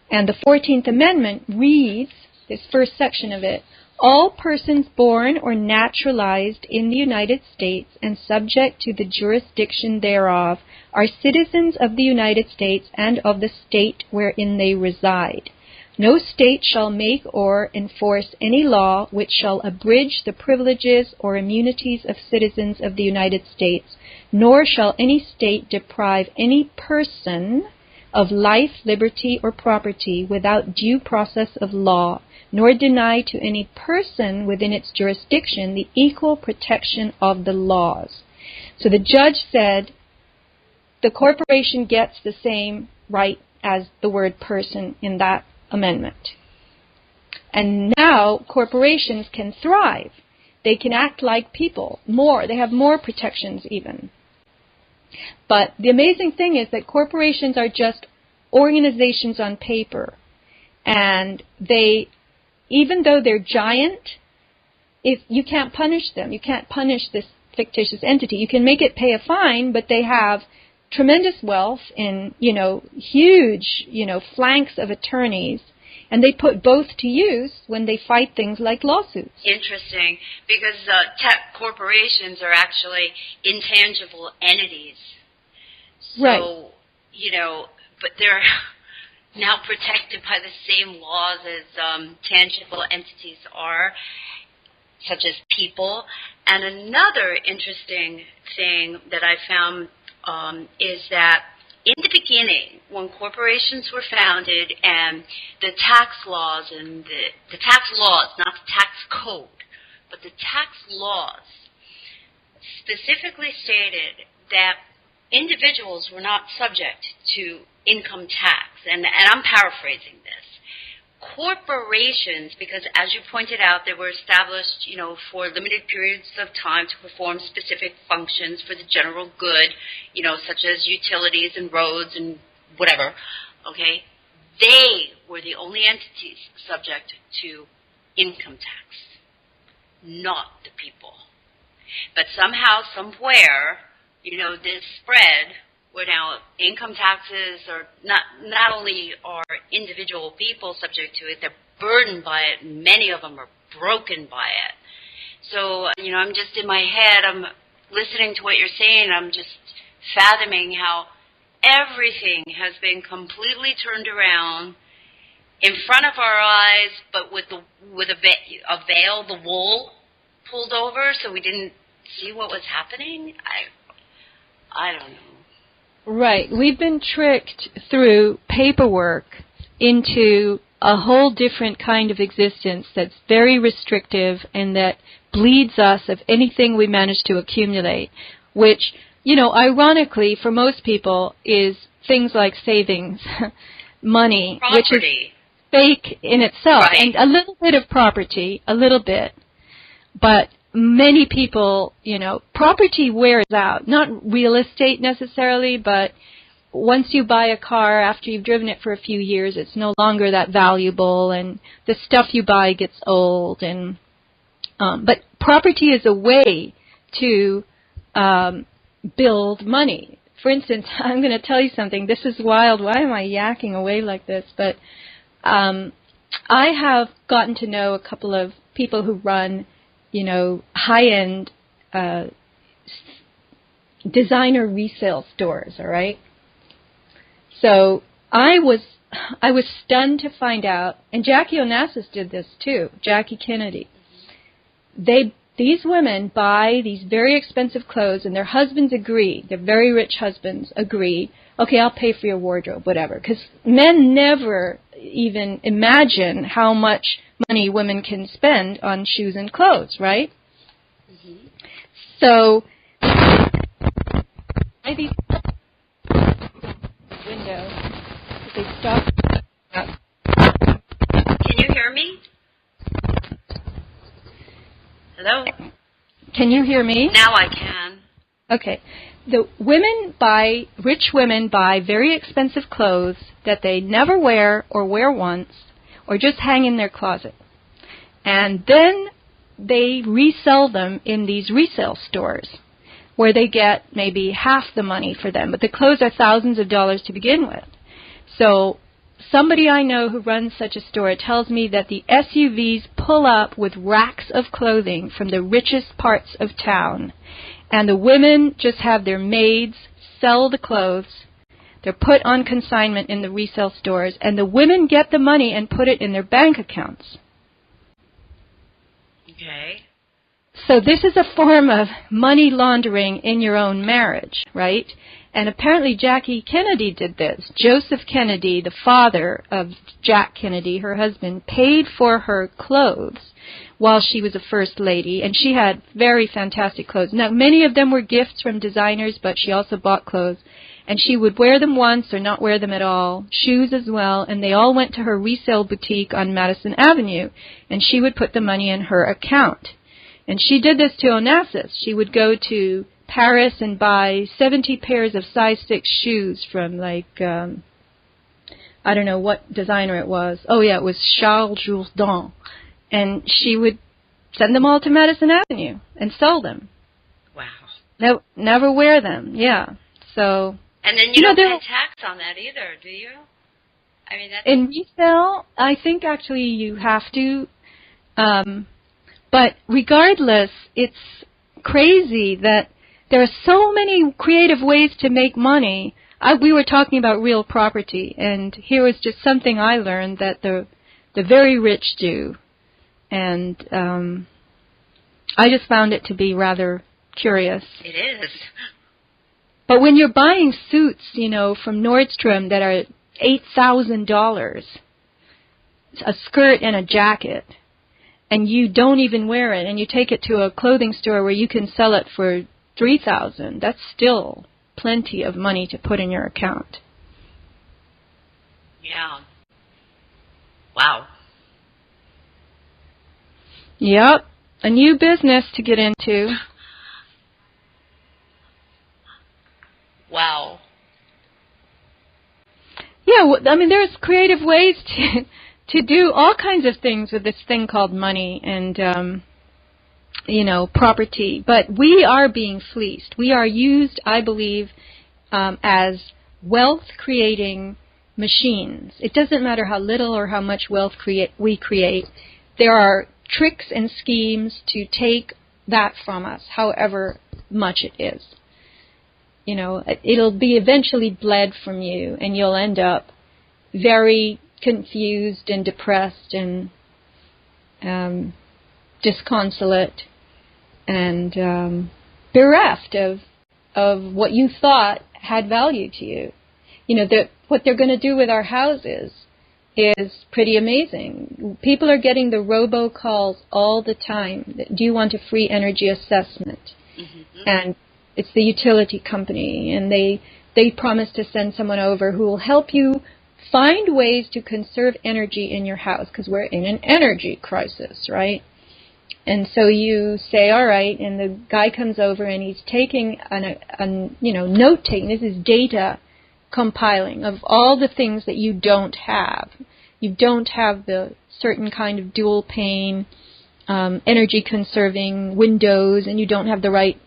S1: And the 14th Amendment reads, this first section of it, all persons born or naturalized in the United States and subject to the jurisdiction thereof are citizens of the United States and of the state wherein they reside. No state shall make or enforce any law which shall abridge the privileges or immunities of citizens of the United States, nor shall any state deprive any person of life, liberty, or property without due process of law, nor deny to any person within its jurisdiction the equal protection of the laws. So the judge said the corporation gets the same right as the word person in that amendment. And now corporations can thrive. They can act like people more. They have more protections even. But the amazing thing is that corporations are just organizations on paper. And they, even though they're giant, if you can't punish them. You can't punish this fictitious entity. You can make it pay a fine, but they have tremendous wealth in, huge, flanks of attorneys, and they put both to use when they fight things like lawsuits.
S2: Interesting, because tech corporations are actually intangible entities. So,
S1: right.
S2: But they're now protected by the same laws as tangible entities are, such as people. And another interesting thing that I found is that in the beginning, when corporations were founded and the tax laws and the tax laws, not the tax code, but the tax laws specifically stated that individuals were not subject to income tax. And I'm paraphrasing this. corporations, because as you pointed out, they were established, for limited periods of time to perform specific functions for the general good, such as utilities and roads and whatever, okay? They were the only entities subject to income tax, not the people. But somehow, somewhere, this spread where now income taxes are not only are individual people subject to it, they're burdened by it. Many of them are broken by it. So, I'm just in my head, I'm listening to what you're saying, I'm just fathoming how everything has been completely turned around in front of our eyes, but with a veil, the wool pulled over, so we didn't see what was happening. I don't know.
S1: Right. We've been tricked through paperwork into a whole different kind of existence that's very restrictive and that bleeds us of anything we manage to accumulate, which, ironically for most people is things like savings, money,
S2: property,
S1: which is fake in itself,
S2: right.
S1: And a little bit of property, a little bit, but many people, property wears out. Not real estate necessarily, but once you buy a car, after you've driven it for a few years, it's no longer that valuable, and the stuff you buy gets old. And but property is a way to build money. For instance, I'm going to tell you something. This is wild. Why am I yakking away like this? But I have gotten to know a couple of people who run high-end designer resale stores, all right? So I was stunned to find out, and Jackie Onassis did this too, Jackie Kennedy. These women buy these very expensive clothes, and their husbands agree, their very rich husbands agree, okay, I'll pay for your wardrobe, whatever, because men never even imagine how much money women can spend on shoes and clothes, right? Mm-hmm. So, I these window, they stop.
S2: Can you hear me? Hello?
S1: Can you hear me?
S2: Now I can.
S1: Okay. Rich women buy very expensive clothes that they never wear or wear once or just hang in their closet. And then they resell them in these resale stores where they get maybe half the money for them. But the clothes are thousands of dollars to begin with. So somebody I know who runs such a store tells me that the SUVs pull up with racks of clothing from the richest parts of town. And the women just have their maids sell the clothes. They're put on consignment in the resale stores, and the women get the money and put it in their bank accounts.
S2: Okay.
S1: So this is a form of money laundering in your own marriage, right? And apparently Jackie Kennedy did this. Joseph Kennedy, the father of Jack Kennedy, her husband, paid for her clothes while she was a first lady, and she had very fantastic clothes. Now, many of them were gifts from designers, but she also bought clothes. And she would wear them once or not wear them at all, shoes as well, and they all went to her resale boutique on Madison Avenue, and she would put the money in her account. And she did this to Onassis. She would go to Paris and buy 70 pairs of size 6 shoes from, I don't know what designer it was. Oh, yeah, it was Charles Jourdan. And she would send them all to Madison Avenue and sell them.
S2: Wow.
S1: No, never wear them, yeah. So...
S2: And then you don't pay tax on that either, do you? I mean, that's...
S1: In resale, I think actually you have to. But regardless, it's crazy that there are so many creative ways to make money. We were talking about real property, and here was just something I learned that the very rich do. And I just found it to be rather curious.
S2: It is.
S1: But when you're buying suits, from Nordstrom that are $8,000, a skirt and a jacket, and you don't even wear it, and you take it to a clothing store where you can sell it for $3,000, that's still plenty of money to put in your account.
S2: Yeah. Wow.
S1: Yep. A new business to get into.
S2: Wow.
S1: Yeah, I mean, there's creative ways to do all kinds of things with this thing called money and, property. But we are being fleeced. We are used, I believe, as wealth-creating machines. It doesn't matter how little or how much wealth we create. There are tricks and schemes to take that from us, however much it is. It'll be eventually bled from you, and you'll end up very confused and depressed and disconsolate and bereft of what you thought had value to you. What they're going to do with our houses is pretty amazing. People are getting the robocalls all the time. Do you want a free energy assessment? Mm-hmm. And it's the utility company, and they promise to send someone over who will help you find ways to conserve energy in your house, because we're in an energy crisis, right? And so you say, all right, and the guy comes over and he's taking note-taking. This is data compiling of all the things that you don't have. You don't have the certain kind of dual pane energy conserving windows, and you don't have the right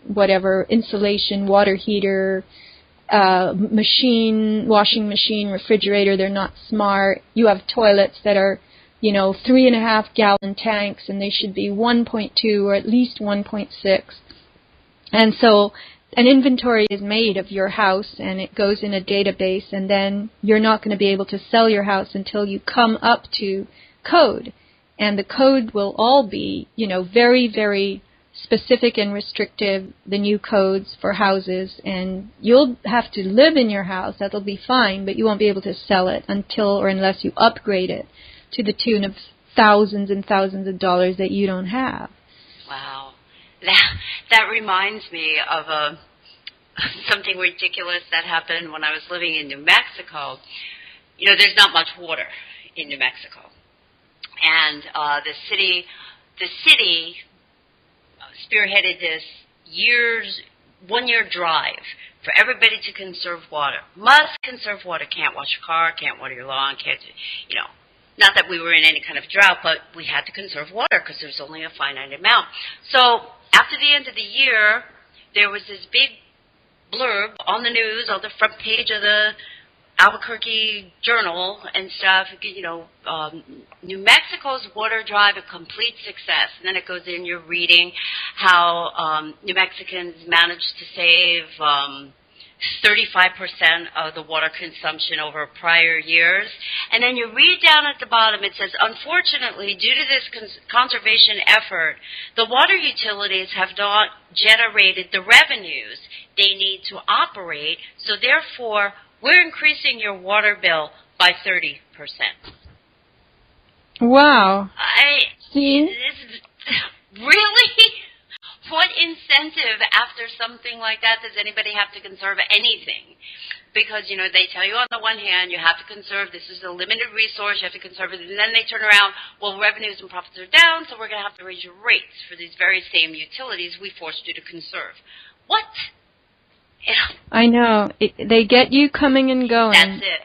S1: insulation, water heater, washing machine, refrigerator. They're not smart. You have toilets that are 3.5 gallon tanks, and they should be 1.2 or at least 1.6. And so an inventory is made of your house, and it goes in a database, and then you're not going to be able to sell your house until you come up to code. And the code will all be, very, very specific and restrictive, the new codes for houses. And you'll have to live in your house. That'll be fine, but you won't be able to sell it unless you upgrade it to the tune of thousands and thousands of dollars that you don't have.
S2: Wow. That reminds me of something ridiculous that happened when I was living in New Mexico. There's not much water in New Mexico. And the city spearheaded this 1 year drive for everybody to conserve water. Must conserve water. Can't wash your car, can't water your lawn, can't, not that we were in any kind of drought, but we had to conserve water because there's only a finite amount. So after the end of the year, there was this big blurb on the news, on the front page of the Albuquerque Journal and stuff, New Mexico's water drive, a complete success. And then it goes in, you're reading how New Mexicans managed to save 35% of the water consumption over prior years. And then you read down at the bottom, it says, unfortunately, due to this conservation effort, the water utilities have not generated the revenues they need to operate, so therefore, we're increasing your water bill by 30%.
S1: Wow.
S2: Really? What incentive after something like that does anybody have to conserve anything? Because, they tell you on the one hand, you have to conserve, this is a limited resource, you have to conserve it, and then they turn around, well, revenues and profits are down, so we're going to have to raise your rates for these very same utilities we forced you to conserve. What?
S1: I know. They get you coming and going.
S2: That's it.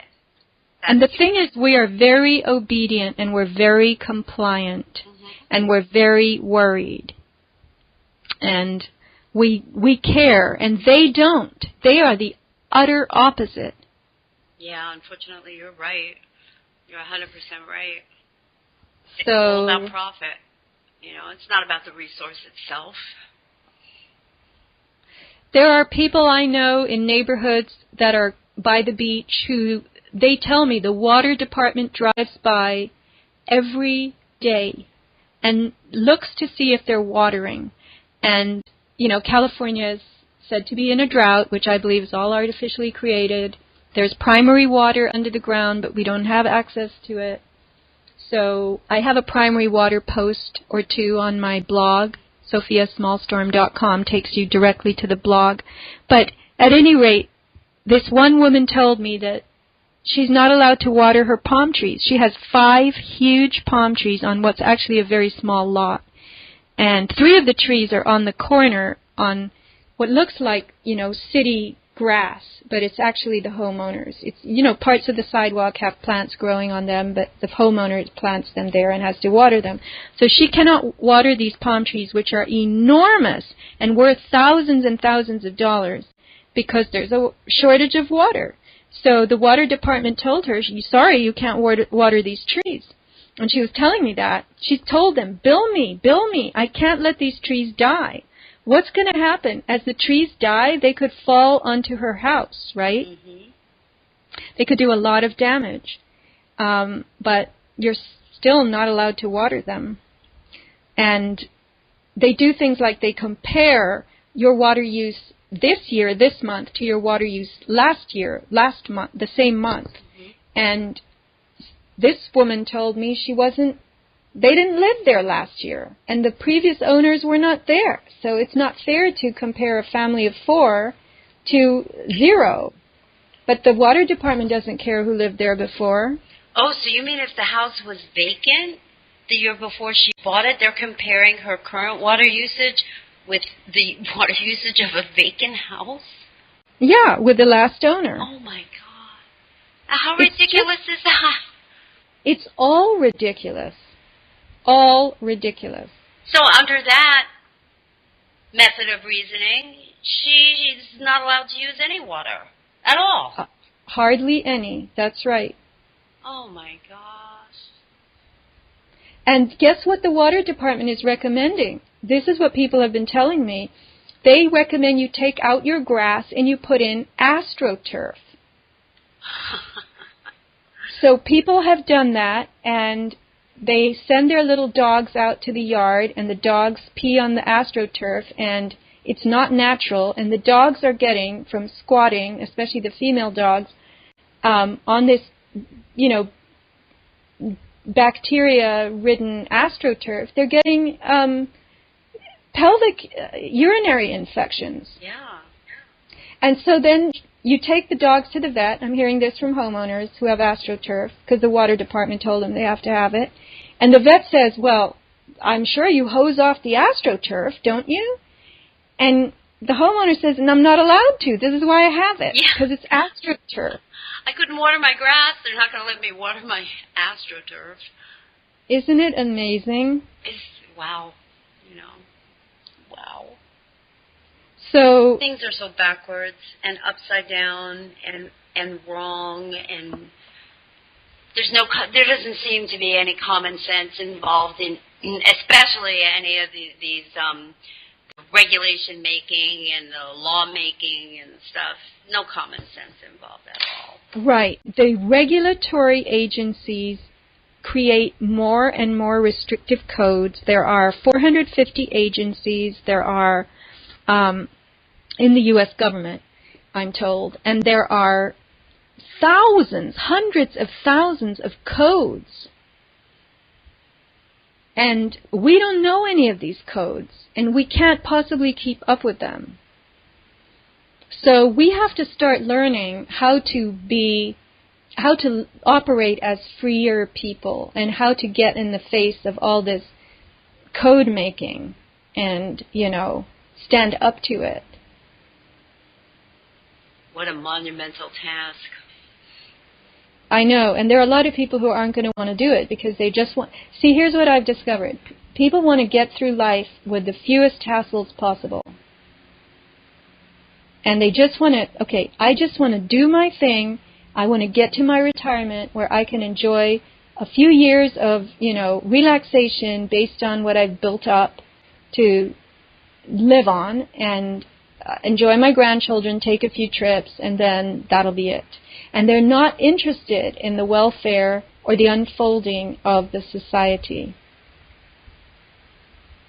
S1: And the thing is, we are very obedient, and we're very compliant, and we're very worried. And we care, and they don't. They are the utter opposite.
S2: Yeah, unfortunately, you're right. You're 100% right. It's
S1: So,
S2: all about profit. It's not about the resource itself.
S1: There are people I know in neighborhoods that are by the beach who, they tell me the water department drives by every day and looks to see if they're watering. And, California is said to be in a drought, which I believe is all artificially created. There's primary water under the ground, but we don't have access to it. So I have a primary water post or two on my blog. SofiaSmallstorm.com takes you directly to the blog. But at any rate, this one woman told me that she's not allowed to water her palm trees. She has 5 huge palm trees on what's actually a very small lot. And 3 of the trees are on the corner on what looks like, city grass, but it's actually the homeowners. It's, parts of the sidewalk have plants growing on them, but the homeowner plants them there and has to water them. So she cannot water these palm trees, which are enormous and worth thousands and thousands of dollars, because there's a shortage of water. So the water department told her, sorry, you can't water these trees. And she was telling me that. She told them, bill me. I can't let these trees die. What's going to happen? As the trees die, they could fall onto her house, right? Mm-hmm. They could do a lot of damage. But you're still not allowed to water them. And they do things like they compare your water use this year, this month, to your water use last month, the same month. Mm-hmm. And this woman told me they didn't live there last year, and the previous owners were not there. So it's not fair to compare a family of 4 to 0. But the water department doesn't care who lived there before.
S2: Oh, so you mean if the house was vacant the year before she bought it, they're comparing her current water usage with the water usage of a vacant house?
S1: Yeah, with the last owner.
S2: Oh, my God. How ridiculous is that?
S1: It's all ridiculous. All ridiculous.
S2: So under that method of reasoning, she's not allowed to use any water at all.
S1: Hardly any. That's right.
S2: Oh, my gosh.
S1: And guess what the water department is recommending? This is what people have been telling me. They recommend you take out your grass and you put in AstroTurf. So people have done that, and they send their little dogs out to the yard, and the dogs pee on the AstroTurf, and it's not natural, and the dogs are getting, from squatting, especially the female dogs, on this, bacteria-ridden AstroTurf, they're getting pelvic urinary infections.
S2: Yeah.
S1: And so then you take the dogs to the vet. I'm hearing this from homeowners who have AstroTurf, because the water department told them they have to have it. And the vet says, well, I'm sure you hose off the AstroTurf, don't you? And the homeowner says, and I'm not allowed to. This is why I have it, because it's AstroTurf.
S2: I couldn't water my grass. They're not going to let me water my AstroTurf.
S1: Isn't it amazing?
S2: Wow. Wow.
S1: So
S2: things are so backwards and upside down and wrong, and there doesn't seem to be any common sense involved in especially any of these regulation making and the law making and stuff. No common sense involved at all.
S1: Right. The regulatory agencies create more and more restrictive codes. There are 450 agencies. There are in the U.S. government, I'm told, and there are thousands, hundreds of thousands of codes. And we don't know any of these codes, and we can't possibly keep up with them. So we have to start learning how to operate as freer people, and how to get in the face of all this code making and, stand up to it.
S2: What a monumental task.
S1: I know, and there are a lot of people who aren't going to want to do it because they just want... See, here's what I've discovered. People want to get through life with the fewest hassles possible. And they just want to, okay, I just want to do my thing. I want to get to my retirement where I can enjoy a few years of, relaxation based on what I've built up to live on, and enjoy my grandchildren, take a few trips, and then that'll be it. And they're not interested in the welfare or the unfolding of the society.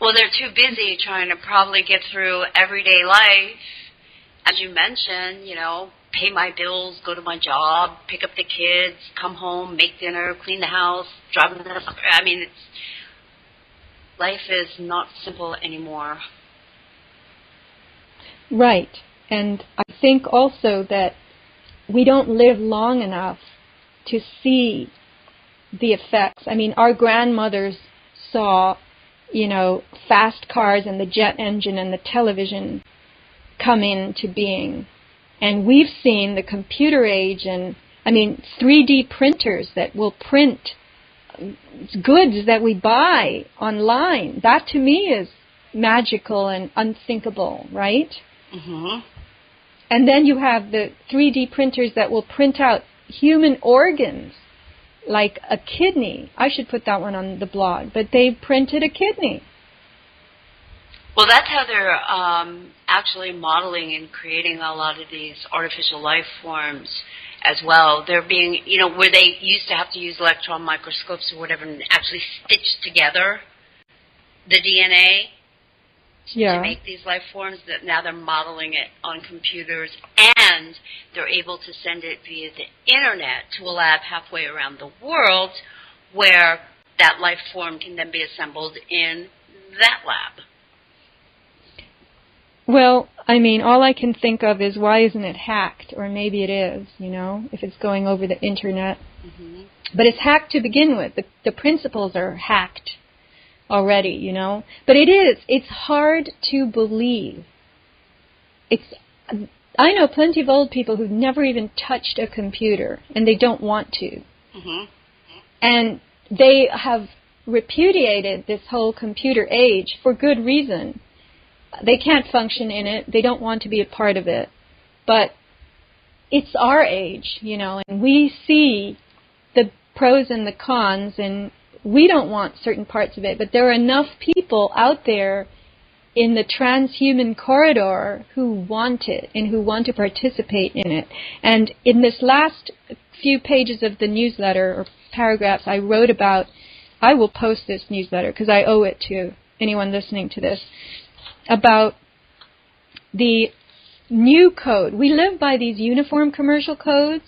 S2: Well, they're too busy trying to probably get through everyday life. As you mentioned, pay my bills, go to my job, pick up the kids, come home, make dinner, clean the house, drive them to the... life is not simple anymore.
S1: Right. And I think also that we don't live long enough to see the effects. I mean, our grandmothers saw, fast cars and the jet engine and the television come into being. And we've seen the computer age and, 3D printers that will print goods that we buy online. That to me is magical and unthinkable, right?
S2: Mm-hmm.
S1: And then you have the 3D printers that will print out human organs, like a kidney. I should put that one on the blog, but they printed a kidney.
S2: Well, that's how they're actually modeling and creating a lot of these artificial life forms as well. They're being, where they used to have to use electron microscopes or whatever and actually stitch together the DNA to make these life forms, that now they're modeling it on computers, and they're able to send it via the internet to a lab halfway around the world where that life form can then be assembled in that lab.
S1: Well, all I can think of is, why isn't it hacked? Or maybe it is, if it's going over the internet.
S2: Mm-hmm.
S1: But it's hacked to begin with. The principles are hacked already, But it's hard to believe. I know plenty of old people who've never even touched a computer, and they don't want to.
S2: Mm-hmm.
S1: And they have repudiated this whole computer age for good reason. They can't function in it. They don't want to be a part of it. But it's our age, and we see the pros and the cons, and we don't want certain parts of it. But there are enough people out there in the transhuman corridor who want it and who want to participate in it. And in this last few pages of the newsletter, or paragraphs, I wrote about, I will post this newsletter because I owe it to anyone listening to this, about the new code. We live by these uniform commercial codes,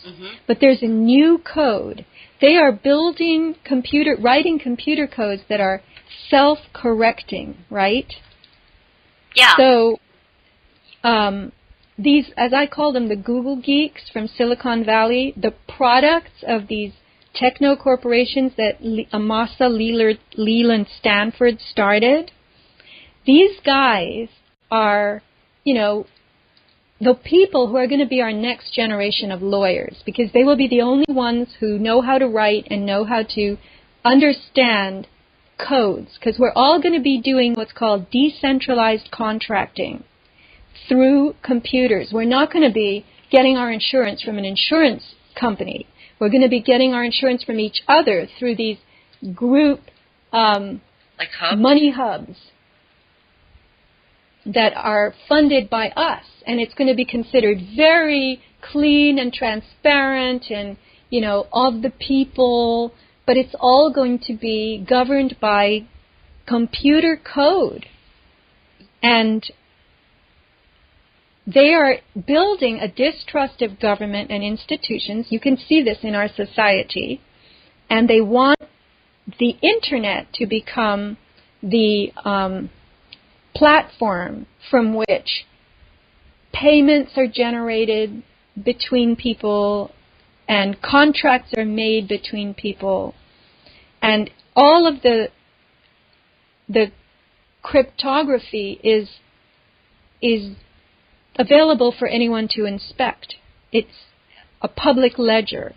S1: but there's a new code. They are writing computer codes that are self-correcting, right?
S2: Yeah.
S1: So these, as I call them, the Google geeks from Silicon Valley, the products of these techno corporations that Amasa Leland Stanford started, these guys are, the people who are going to be our next generation of lawyers, because they will be the only ones who know how to write and know how to understand codes, because we're all going to be doing what's called decentralized contracting through computers. We're not going to be getting our insurance from an insurance company. We're going to be getting our insurance from each other through these group
S2: like hubs?
S1: Money hubs that are funded by us, and it's going to be considered very clean and transparent and, of the people, but it's all going to be governed by computer code. And they are building a distrust of government and institutions. You can see this in our society. And they want the internet to become the platform from which payments are generated between people and contracts are made between people, and all of the cryptography is available for anyone to inspect. It's a public ledger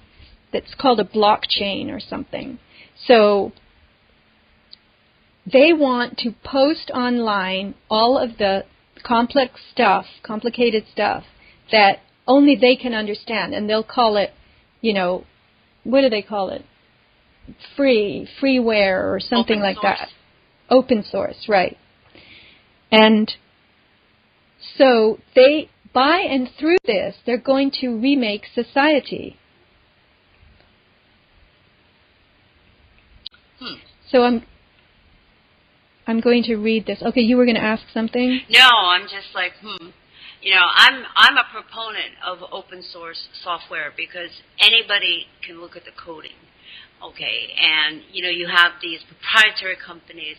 S1: that's called a blockchain or something. So they want to post online all of the complicated stuff that only they can understand, and they'll call it, what do they call it? Freeware or something like that. Open source, right. And so they, by and through this, they're going to remake society. So I'm going to read this. Okay, you were going to ask something?
S2: No, I'm just like, I'm a proponent of open source software because anybody can look at the coding Okay, and you have these proprietary companies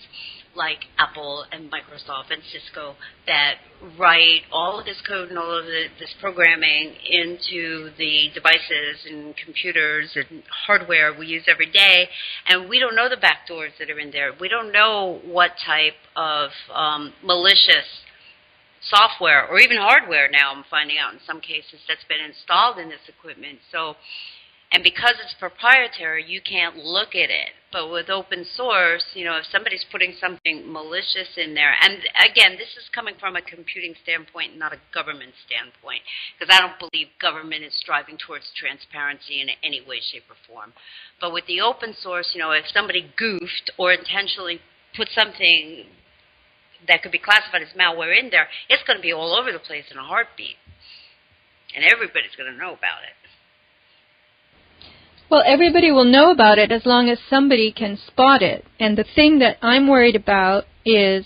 S2: like Apple and Microsoft and Cisco that write all of this code and all of this programming into the devices and computers and hardware we use every day, and we don't know the backdoors that are in there. We don't know what type of malicious software or even hardware now I'm finding out in some cases that's been installed in this equipment. And because it's proprietary, you can't look at it. But with open source, if somebody's putting something malicious in there, and again, this is coming from a computing standpoint, not a government standpoint, because I don't believe government is striving towards transparency in any way, shape, or form. But with the open source, if somebody goofed or intentionally put something that could be classified as malware in there, it's going to be all over the place in a heartbeat. And everybody's going to know about it.
S1: Well, everybody will know about it as long as somebody can spot it. And the thing that I'm worried about is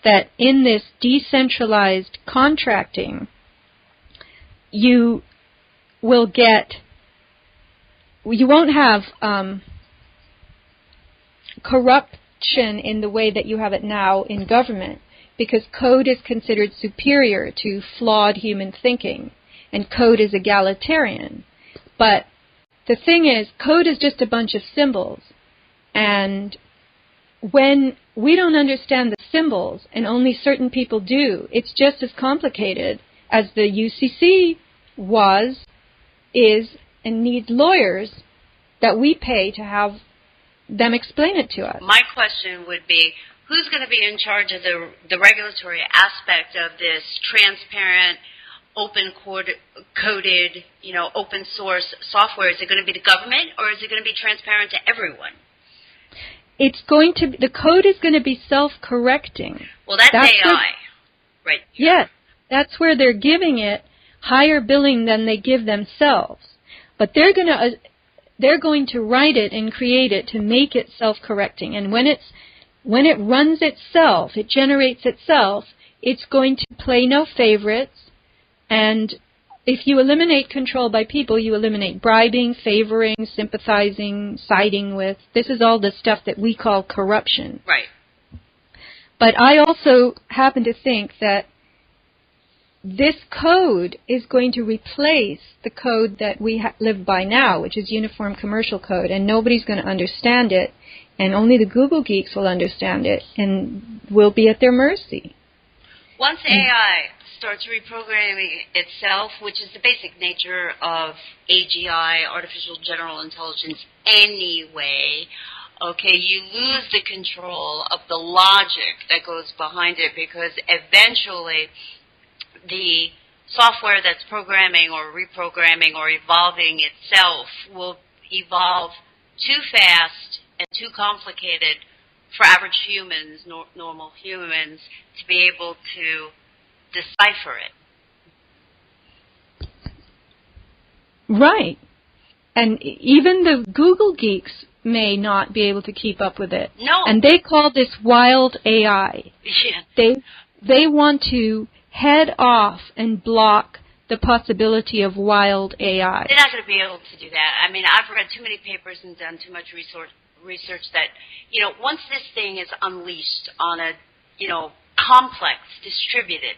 S1: that in this decentralized contracting, you won't have corruption in the way that you have it now in government, because code is considered superior to flawed human thinking, and code is egalitarian. But the thing is, code is just a bunch of symbols, and when we don't understand the symbols, and only certain people do, it's just as complicated as the UCC is, and needs lawyers that we pay to have them explain it to us.
S2: My question would be, who's going to be in charge of the regulatory aspect of this transparent, open-coded, open source software? Is it going to be the government, or is it going to be transparent to everyone?
S1: The code is going to be self-correcting.
S2: Well, that's AI, right?
S1: Yes, that's where they're giving it higher billing than they give themselves. But they're going to write it and create it to make it self-correcting. And when it runs itself, it generates itself, it's going to play no favorites. And if you eliminate control by people, you eliminate bribing, favoring, sympathizing, siding with. This is all the stuff that we call corruption.
S2: Right.
S1: But I also happen to think that this code is going to replace the code that we live by now, which is Uniform Commercial Code, and nobody's going to understand it, and only the Google geeks will understand it, and we'll be at their mercy.
S2: Once AI starts reprogramming itself, which is the basic nature of AGI, artificial general intelligence anyway, okay, you lose the control of the logic that goes behind it, because eventually the software that's programming or reprogramming or evolving itself will evolve too fast and too complicated for average humans, normal humans, to be able to decipher it.
S1: Right. And even the Google geeks may not be able to keep up with it.
S2: No.
S1: And they call this wild AI.
S2: Yeah.
S1: They want to head off and block the possibility of wild AI.
S2: They're not going to be able to do that. I mean, I've read too many papers and done too much research that, once this thing is unleashed on a, complex, distributed,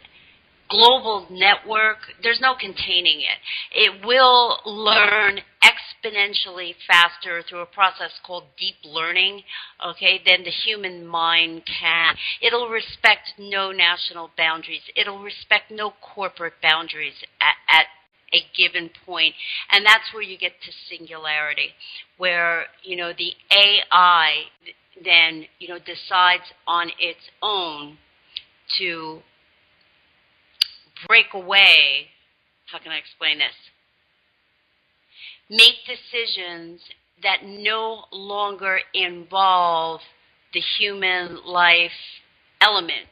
S2: global network, there's no containing it. It will learn exponentially faster through a process called deep learning, okay, than the human mind can. It'll respect no national boundaries. It'll respect no corporate boundaries at a given point. And that's where you get to singularity, where, the AI then, decides on its own to break away. How can I explain this? Make decisions that no longer involve the human life element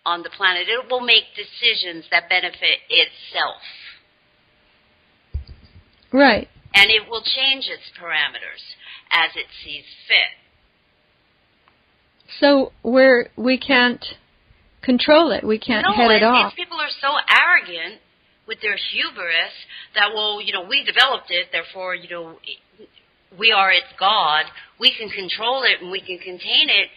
S2: on the planet. It will make decisions that benefit itself.
S1: Right.
S2: And it will change its parameters as it sees fit.
S1: So we can't control it. We can't head it off.
S2: People are so arrogant with their hubris that, we developed it, therefore, we are its God, we can control it and we can contain it.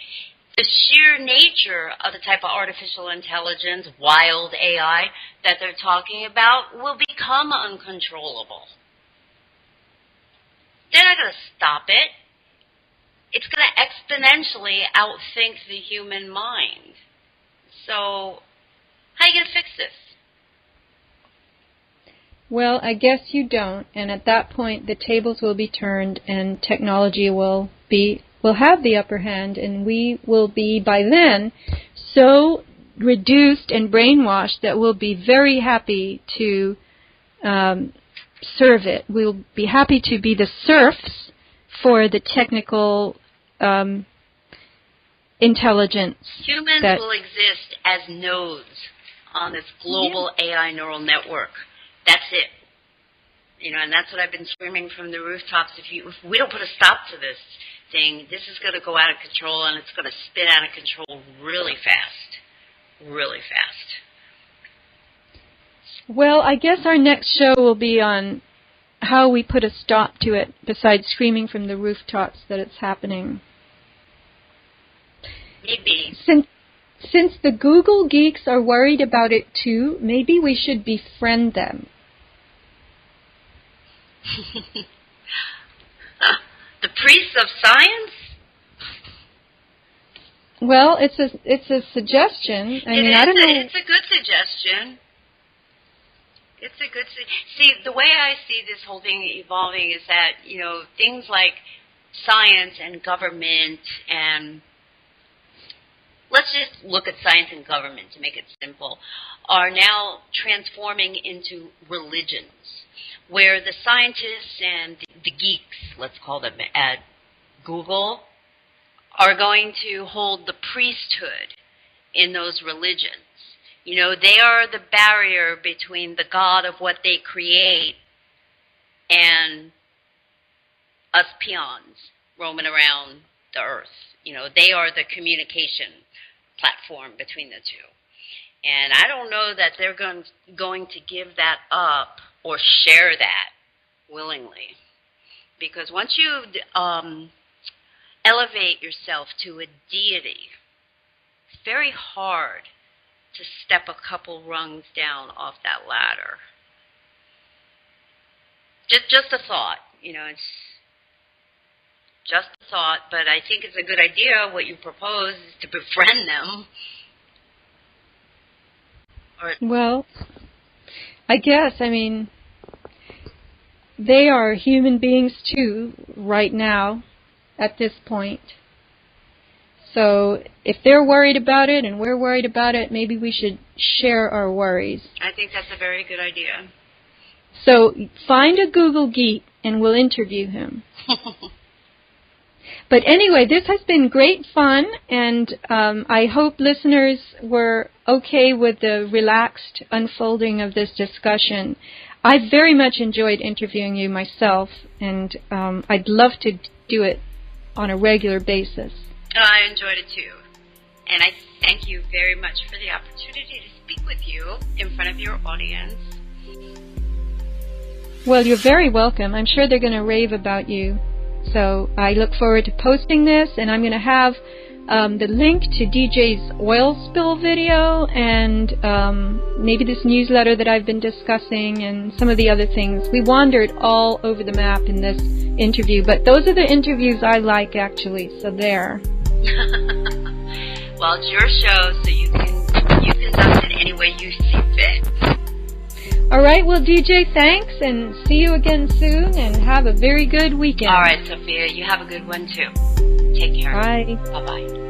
S2: The sheer nature of the type of artificial intelligence, wild AI, that they're talking about will become uncontrollable. They're not going to stop it. It's going to exponentially outthink the human mind. So, how are you going to fix this?
S1: Well, I guess you don't. And at that point, the tables will be turned and technology will have the upper hand, and we will be, by then, so reduced and brainwashed that we'll be very happy to serve it. We'll be happy to be the serfs for the technical intelligence.
S2: Humans will exist as nodes on this global AI neural network. That's it. You know, and that's what I've been screaming from the rooftops. If we don't put a stop to this thing, this is going to go out of control, and it's going to spin out of control really fast. Really fast.
S1: Well, I guess our next show will be on how we put a stop to it, besides screaming from the rooftops that it's happening.
S2: Maybe.
S1: Since the Google geeks are worried about it too, maybe we should befriend them.
S2: The priests of science?
S1: Well, it's a suggestion. I mean, I don't know.
S2: It's a good suggestion. It's a good see. The way I see this whole thing evolving is that, you know, things like science and government, and let's just look at science and government to make it simple, are now transforming into religions, where the scientists and the geeks, let's call them, at Google, are going to hold the priesthood in those religions. You know, they are the barrier between the God of what they create and us peons roaming around the earth. You know, they are the communication platform between the two. And I don't know that they're going to give that up or share that willingly. Because once you elevate yourself to a deity, it's very hard to step a couple rungs down off that ladder. Just a thought, you know, it's just a thought, but I think it's a good idea. What you propose is to befriend them.
S1: Well, I guess, I mean, they are human beings too right now at this point. So if they're worried about it and we're worried about it, maybe we should share our worries.
S2: I think that's a very good idea.
S1: So find a Google geek and we'll interview him. But anyway, this has been great fun, and I hope listeners were okay with the relaxed unfolding of this discussion. I very much enjoyed interviewing you myself, and I'd love to do it on a regular basis.
S2: I enjoyed it too. And I thank you very much for the opportunity to speak with you in front of your audience.
S1: Well, you're very welcome. I'm sure they're going to rave about you. So I look forward to posting this, and I'm going to have the link to DJ's oil spill video and maybe this newsletter that I've been discussing and some of the other things. We wandered all over the map in this interview, but those are the interviews I like, actually, so there.
S2: Well, it's your show, so you conduct it any way you see fit.
S1: All right, well, DJ, thanks, and see you again soon, and have a very good weekend.
S2: All right, Sophia, you have a good one, too. Take care.
S1: Bye.
S2: Bye-bye.